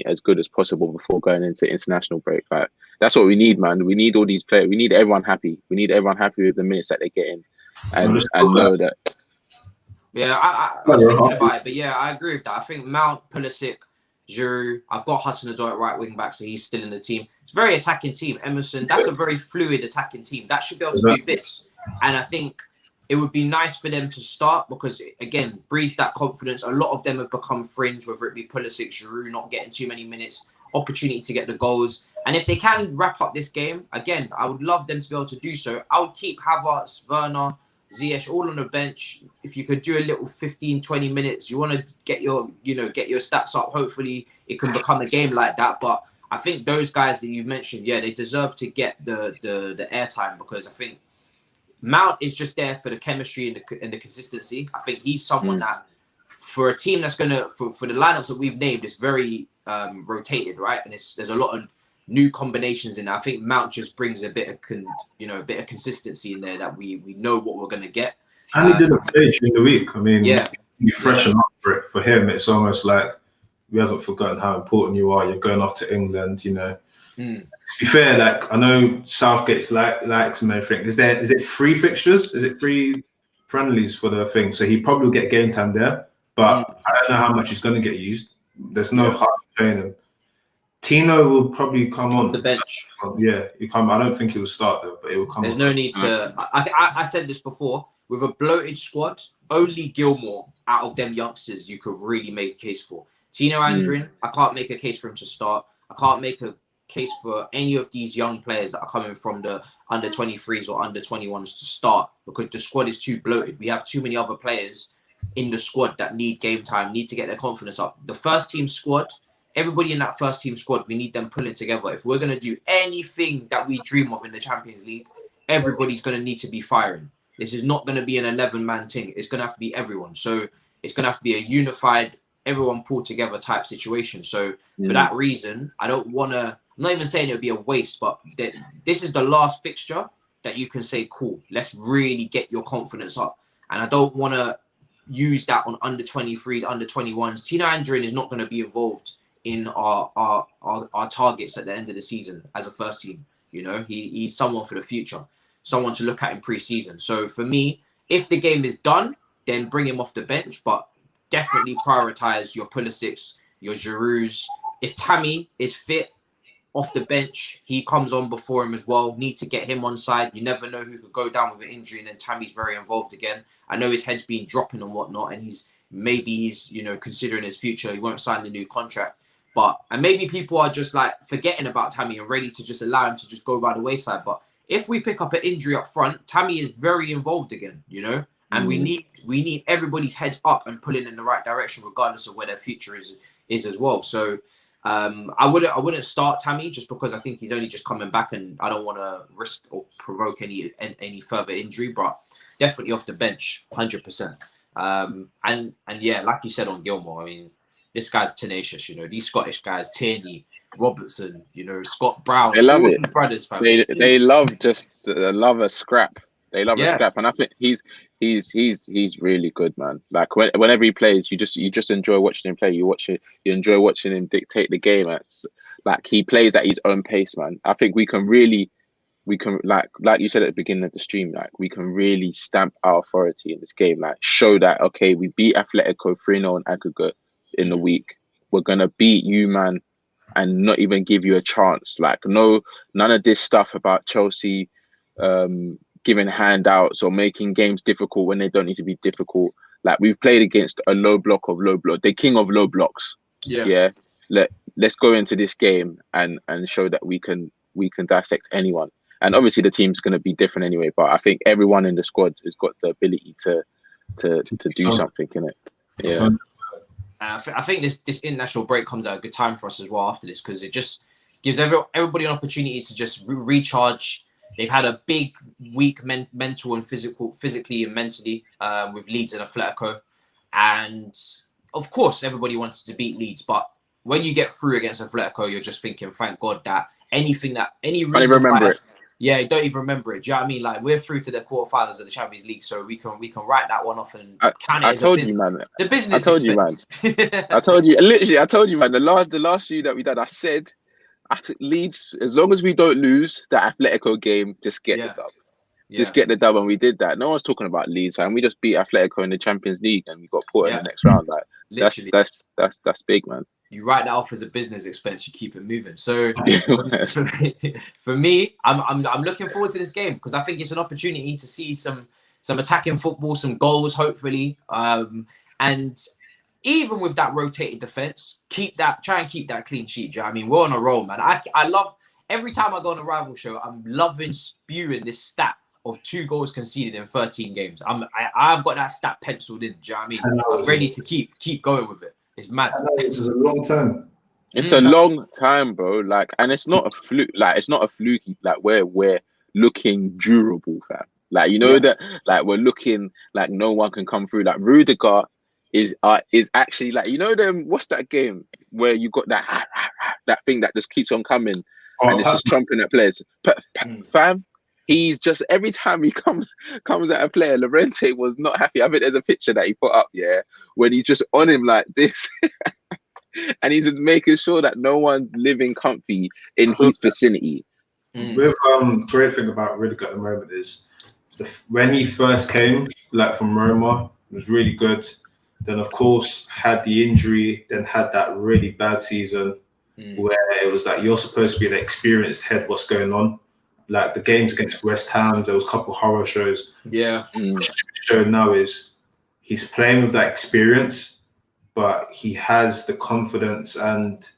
as good as possible before going into international break. Like that's what we need, man. We need all these players. We need everyone happy. We need everyone happy with the minutes that they get in, and know that. Yeah, I was thinking about it, but yeah, I agree with that. I think Mount, Pulisic, Giroud. I've got Hudson-Odoi at right wing back, so he's still in the team. It's a very attacking team. Emerson, that's a very fluid attacking team. That should be able to do bits. And I think it would be nice for them to start because, again, breeds that confidence. A lot of them have become fringe, whether it be Pulisic, Giroud, not getting too many minutes, opportunity to get the goals. And if they can wrap up this game, again, I would love them to be able to do so. I would keep Havertz, Werner, Ziyech all on the bench. If you could do a little 15, 20 minutes, you want to get your stats up. Hopefully it can become a game like that. But I think those guys that you mentioned, they deserve to get the airtime because I think Mount is just there for the chemistry and the consistency. I think he's someone that for a team that's gonna for the lineups that we've named, it's very rotated, right? And there's a lot of new combinations in there. I think Mount just brings a bit of consistency in there that we know what we're gonna get. And he didn't play during the week. I mean, you freshen up for it. For him, it's almost like we haven't forgotten how important you are. You're going off to England, To be fair, like I know Southgate's likes and everything. Is it 3 fixtures? Is it 3 friendlies for the thing? So he probably will get game time there, but I don't know how much he's going to get used. There's no harm playing him. Tino will probably come on the bench. Yeah, he come. I don't think he will start though, but he will come. There's no need to. I said this before. With a bloated squad, only Gilmore out of them youngsters you could really make a case for. Tino Andrin, I can't make a case for him to start. I can't make a case for any of these young players that are coming from the under 23s or under 21s to start, because the squad is too bloated. We have too many other players in the squad that need game time, need to get their confidence up. The first team squad, everybody in that first team squad, we need them pulling together. If we're going to do anything that we dream of in the Champions League, everybody's going to need to be firing. This is not going to be an 11-man thing. It's going to have to be everyone. So it's going to have to be a unified, everyone pulled together type situation. So for that reason, I don't want to, I'm not even saying it would be a waste, but this is the last fixture that you can say, cool, let's really get your confidence up. And I don't want to use that on under 23s, under 21s. Tino Andrin is not going to be involved in our targets at the end of the season as a first team. You know, he's someone for the future, someone to look at in pre-season. So for me, if the game is done, then bring him off the bench, but definitely prioritize your Pulisic's, your Giroud's. If Tammy is fit off the bench, he comes on before him as well. Need to get him on side. You never know who could go down with an injury, and then Tammy's very involved again. I know his head's been dropping and whatnot, and he's considering his future. He won't sign the new contract. And maybe people are just like forgetting about Tammy and ready to just allow him to just go by the wayside. But if we pick up an injury up front, Tammy is very involved again, you know, and we need everybody's heads up and pulling in the right direction, regardless of where their future is as well. So I wouldn't start Tammy just because I think he's only just coming back, and I don't want to risk or provoke any further injury. But definitely off the bench, 100%. And yeah, like you said on Gilmore, I mean, this guy's tenacious, you know. These Scottish guys, Tierney, Robertson, you know, Scott Brown, they love it. The brothers, fam. They love a scrap. They love a scrap, and I think he's really good, man. Like whenever he plays, you just enjoy watching him play. You enjoy watching him dictate the game. It's like he plays at his own pace, man. I think we can like you said at the beginning of the stream, like we can really stamp our authority in this game. Like show that okay, we beat Atletico 3-0 in aggregate in the week. We're gonna beat you, man, and not even give you a chance. Like none of this stuff about Chelsea giving handouts or making games difficult when they don't need to be difficult. Like we've played against a low block, the king of low blocks. Yeah. Let's go into this game and show that we can dissect anyone. And obviously the team's going to be different anyway, but I think everyone in the squad has got the ability to do something in it. Yeah. I think this international break comes at a good time for us as well after this, because it just gives everybody an opportunity to just recharge. They've had a big week mental and physically and mentally with Leeds and Atletico. And of course, everybody wants to beat Leeds. But when you get through against Atletico, you're just thinking, thank God that any reason... I don't even remember it. Yeah, you don't even remember it. Do you know what I mean? Like, we're through to the quarterfinals of the Champions League, so we can write that one off and count it as a business. Man. The business I told expense. You, man. I told you. Literally, I told you, man. The last few that we did, I said, Leeds, as long as we don't lose that Atletico game, just get the dub. Just get the dub, and we did that. No one's talking about Leeds, man. We just beat Atletico in the Champions League, and we got put in the next round. Like that's big, man. You write that off as a business expense. You keep it moving. So for me, I'm looking forward to this game because I think it's an opportunity to see some attacking football, some goals, hopefully, and even with that rotated defense, try and keep that clean sheet. Do you know what I mean? We're on a roll, man. I love every time I go on a rival show. I'm loving spewing this stat of 2 goals conceded in 13 games. I've got that stat penciled in. Do you know what I mean? I'm ready to keep going with it. It's mad. This is a long time. It's a long time, bro. Like, and it's not a fluke. Like, it's not a fluky. Like, we're looking durable, fam. Like, you know that. Like, we're looking like no one can come through. Like, Rudiger is actually like, you know them. What's that game where you got that thing that just keeps on coming and it's just chomping at players, fam. He's just every time he comes at a player, Llorente was not happy. I think there's a picture that he put up, when he's just on him like this, and he's just making sure that no one's living comfy in his vicinity. With great thing about Rudiger at the moment is when he first came, like from Roma, it was really good. Then of course had the injury, then had that really bad season where it was like you're supposed to be an experienced head. What's going on? Like the games against West Ham, there was a couple horror shows. Yeah. What show now is he's playing with that experience, but he has the confidence and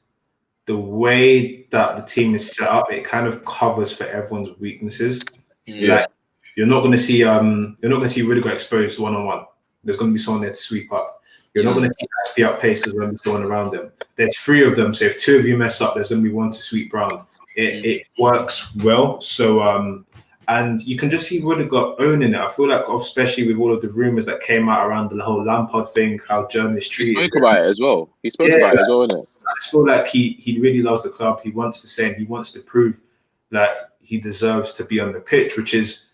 the way that the team is set up. It kind of covers for everyone's weaknesses. Like you're not going to see Rudiger exposed one-on-one. There's going to be someone there to sweep up. You're not going to see Aspi outpaced because there's going to be someone around them. There's 3 of them, so if 2 of you mess up, there's going to be one to sweep round. It works well. So and you can just see Rudiger owning it. I feel like, especially with all of the rumors that came out around the whole Lampard thing, how journalists treated. He spoke about it as well. He spoke about it as well, innit? I just feel like he really loves the club. He wants to say, and he wants to prove that he deserves to be on the pitch, which is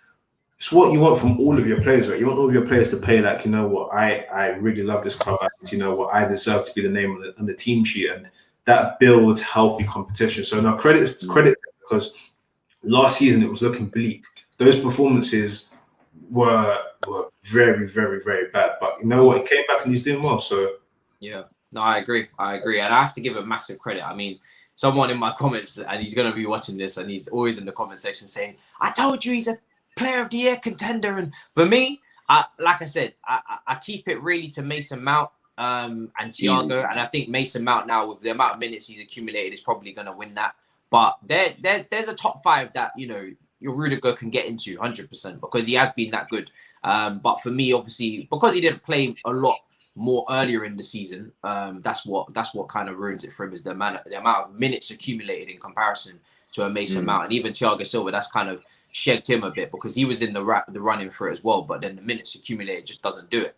it's what you want from all of your players, right? You want all of your players to play like, you know what, I really love this club, and you know what, I deserve to be the name on the team sheet, and that builds healthy competition. So now credit because last season it was looking bleak. Those performances were very, very, very bad. But you know what, he came back and he's doing well. So yeah, no, I agree, and I have to give him massive credit. I mean, someone in my comments, and he's going to be watching this, and he's always in the comment section saying, "I told you he's a Player of the Year contender." And for me, like I said, I keep it really to Mason Mount and Thiago, and I think Mason Mount now, with the amount of minutes he's accumulated, is probably going to win that. But there's a top 5 that, you know, your Rudiger can get into 100% because he has been that good. But for me, obviously, because he didn't play a lot more earlier in the season, that's what kind of ruins it for him, is the amount of minutes accumulated in comparison to a Mason Mount. And even Thiago Silva, that's kind of shagged him a bit because he was in the running for it as well, but then the minutes accumulated just doesn't do it.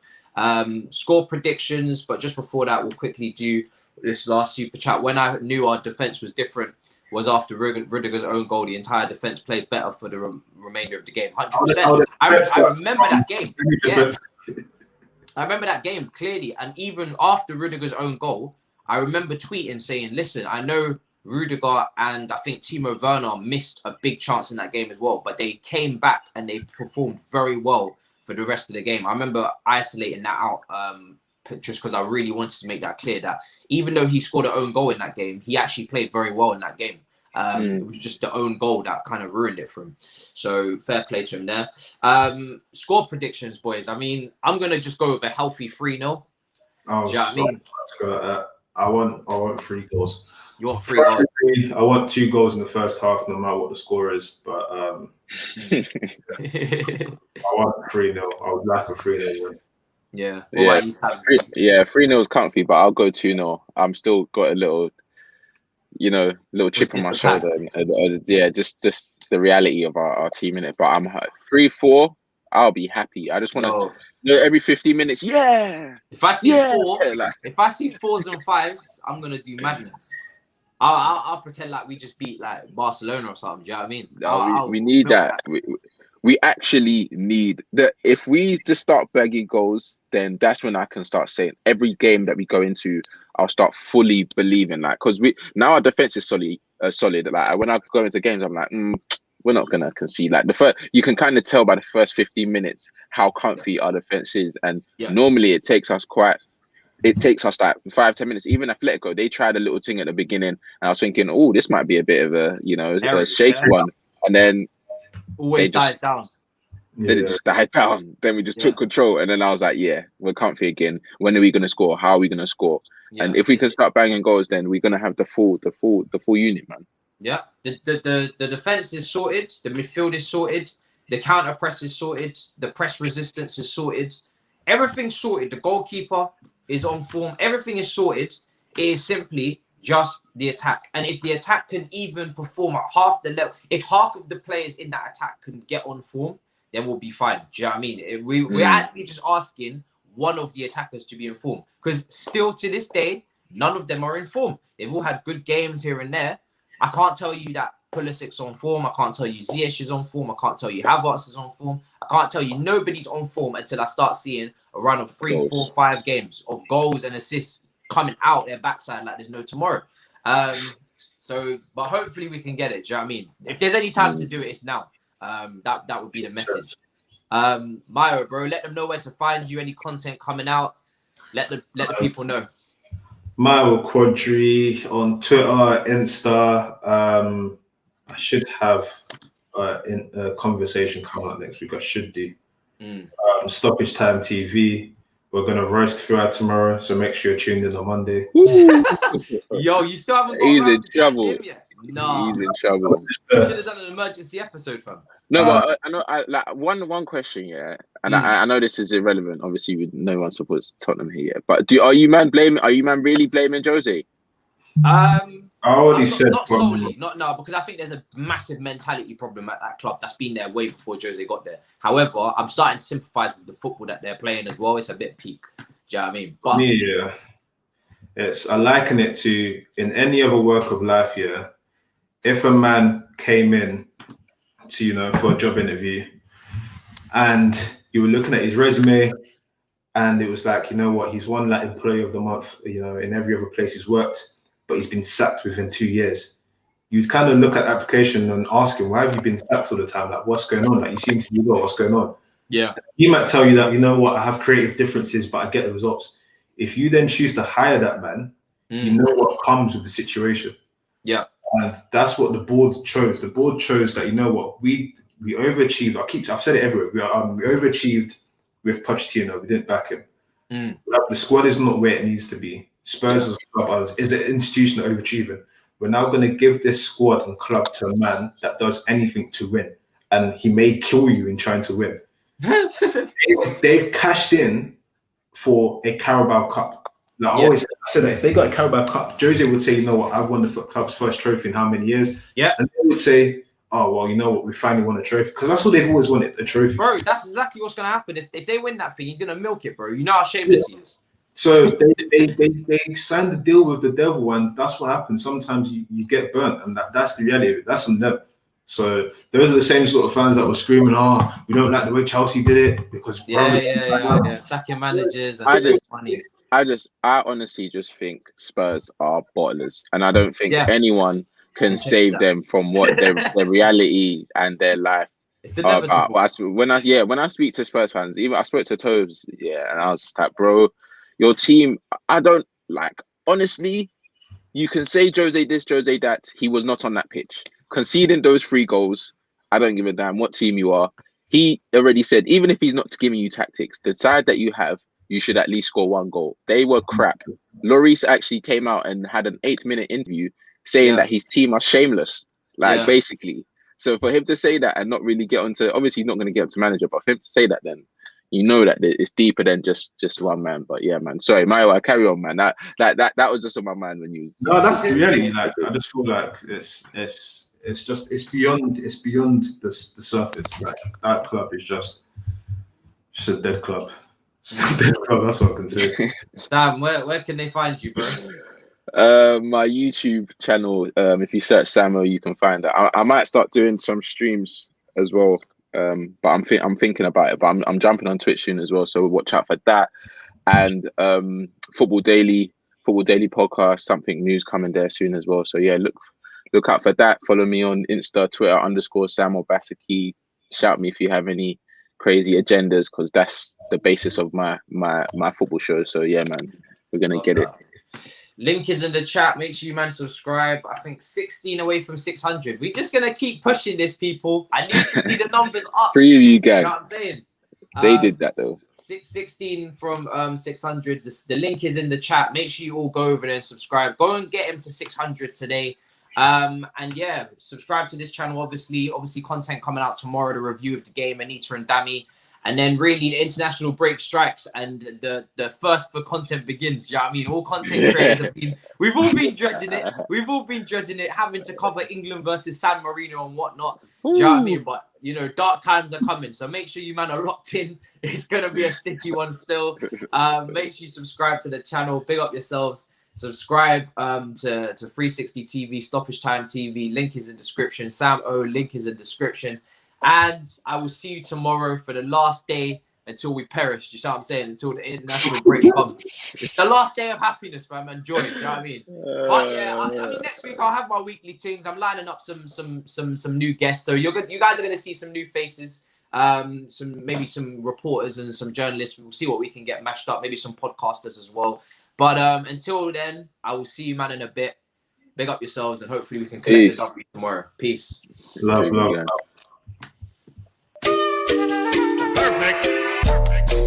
Score predictions, but just before that, we'll quickly do this last super chat. When I knew our defense was different was after Rudiger's own goal. The entire defense played better for the remainder of the game. 100%. I remember that game. Yeah. I remember that game clearly. And even after Rudiger's own goal, I remember tweeting saying, listen, I know Rudiger and I think Timo Werner missed a big chance in that game as well, but they came back and they performed very well for the rest of the game. I remember isolating that out just because I really wanted to make that clear that even though he scored an own goal in that game, he actually played very well in that game. It was just the own goal that kind of ruined it for him. So fair play to him there. Score predictions, boys. I mean, I'm going to just go with a healthy 3-0. Do you know what I mean? I want 3 goals. You want 3 goals? I want 2 goals in the first half, no matter what the score is. But I want 3-0. I would like a 3-0 win. Yeah. Yeah, 3-0 is comfy, but I'll go 2-0. I'm still got a little, little chip on my shoulder. And, just the reality of our team in it. But I'm 3-4. I'll be happy. I just want to every 50 minutes. Yeah. If I see if I see 4s and 5s, I'm gonna do madness. I'll pretend like we just beat like Barcelona or something. Do you know what I mean? No, we need that. We actually need that. If we just start bagging goals, then that's when I can start saying every game that we go into, I'll start fully believing that, because now our defense is solid. Like when I go into games, I'm like, we're not gonna concede. Like you can kind of tell by the first 15 minutes how comfy our defense is, and normally it takes us like 5-10 minutes. Even Atletico, they tried a little thing at the beginning, and I was thinking, oh, this might be a bit of a shaky one, and then always dies down. Then it just died down. Then we just took control, and then I was like, yeah, we're comfy again. When are we gonna score? How are we gonna score? And if we can start banging goals, then we're gonna have the full unit, man. Yeah, the defense is sorted, the midfield is sorted, the counter press is sorted, the press resistance is sorted, everything's sorted. The goalkeeper is on form, everything is sorted. It is simply just the attack, and if the attack can even perform at half the level, if half of the players in that attack can get on form, then we'll be fine. Do you know what I mean? We're actually just asking one of the attackers to be in form, because still to this day, none of them are in form. They've all had good games here and there. I can't tell you that Pulisic's on form. I can't tell you Ziyech is on form. I can't tell you Havertz is on form. I can't tell you nobody's on form until I start seeing a run of 3, 4, 5 games of goals and assists coming out their backside like there's no tomorrow. But hopefully we can get it. Do you know what I mean? If there's any time to do it, it's now. That would be the message. Mayo, bro, let them know where to find you. Any content coming out, let the people know. Mayo Quadri on Twitter, Insta. I should have a conversation coming out next week. I should do. Stoppage Time TV. We're gonna roast throughout tomorrow, so make sure you're tuned in on Monday. Yo, you still haven't got He's around in to chatting trouble. to him yet? No. He's in trouble. You should have done an emergency episode, fam. No, but I know. Like one question, yeah, and I know this is irrelevant. Obviously, no one supports Tottenham here yet. But are you man really blaming Jose? I already said not solely, because I think there's a massive mentality problem at that club that's been there way before Jose got there. However, I'm starting to sympathise with the football that they're playing as well. It's a bit peak. Do you know what I mean? But I liken it to in any other work of life. Yeah, if a man came in to for a job interview, and you were looking at his resume, and it was like, you know what, he's won like Employee of the Month, in every other place he's worked, but he's been sacked within 2 years. You'd kind of look at the application and ask him, why have you been sacked all the time? Like, what's going on? Like, you seem to be well, what's going on? Yeah. He might tell you that, you know what, I have creative differences, but I get the results. If you then choose to hire that man, you know what comes with the situation. Yeah. And that's what the board chose. The board chose that, you know what, we overachieved. I've said it everywhere. We overachieved with Pochettino. We didn't back him. The squad is not where it needs to be. Spurs as a club is an institution overachieving. We're now going to give this squad and club to a man that does anything to win, and he may kill you in trying to win. They've cashed in for a Carabao Cup. Like I always said that if they got a Carabao Cup, Jose would say, you know what, I've won the club's first trophy in how many years? Yeah. And they would say, oh, well, you know what, we finally won a trophy. Because that's what they've always wanted, a trophy. Bro, that's exactly what's going to happen. If they win that thing, he's going to milk it, bro. You know how shameless he is. So they signed the deal with the devil, and that's what happens. Sometimes you get burnt, and that's the reality of it. That's on them. So those are the same sort of fans that were screaming, "Oh, we don't like the way Chelsea did it because sacking managers." And I honestly just think Spurs are bottlers, and I don't think anyone can save them from what their reality and their life. It's inevitable. When I speak to Spurs fans, even I spoke to Tobes, and I was just like, bro, your team, I don't like. Honestly, you can say Jose this, Jose that. He was not on that pitch. Conceding those 3 goals, I don't give a damn what team you are. He already said, even if he's not giving you tactics, the side that you have, you should at least score 1 goal. They were crap. Lloris actually came out and had an 8-minute interview saying that his team are shameless, basically. So for him to say that and not really get onto, obviously he's not going to get onto manager, but for him to say that, then you know that it's deeper than just one man. But yeah, man. Sorry, Mayowa, carry on, man. That was just on my mind when you. No, that's the reality. Like I just feel like it's beyond the surface. Like that club is just a dead club. That's what I can say. Sam, where can they find you, bro? My YouTube channel. If you search Samo, you can find that. I might start doing some streams as well. But I'm thinking about it. But I'm jumping on Twitch soon as well. So watch out for that. And Football Daily podcast. Something news coming there soon as well. So yeah, look out for that. Follow me on Insta, Twitter _Samo Basaki. Shout me if you have any crazy agendas, because that's the basis of my football show. So yeah, man, we're gonna get it. Link is in the chat. Make sure you man subscribe. I think 16 away from 600. We're just gonna keep pushing this, people. I need to see the numbers up. Preview gang. You know what I'm saying? They did that though. 16 from 600. The link is in the chat. Make sure you all go over there and subscribe. Go and get him to 600 today. And yeah, subscribe to this channel. Obviously content coming out tomorrow, the review of the game, Anita and Dami, and then really the international break strikes and the thirst for content begins. You know what I mean? All content creators we've all been dreading it, having to cover England versus San Marino and whatnot. Do you know what I mean? But dark times are coming, so make sure you man are locked in. It's gonna be a sticky one still. Make sure you subscribe to the channel. Big up yourselves. Subscribe to Threesixtytv, Stoppage Time TV. Link is in description. Sam O, link is in description. And I will see you tomorrow for the last day until we perish. You know what I'm saying? Until the international break comes. It's the last day of happiness, fam, and joy. You know what I mean? But yeah, I mean, next week I'll have my weekly things. I'm lining up some new guests. So you guys are gonna see some new faces. Maybe some reporters and some journalists. We'll see what we can get mashed up. Maybe some podcasters as well. But until then, I will see you, man, in a bit. Big up yourselves, and hopefully we can collect the W tomorrow. Peace. Love.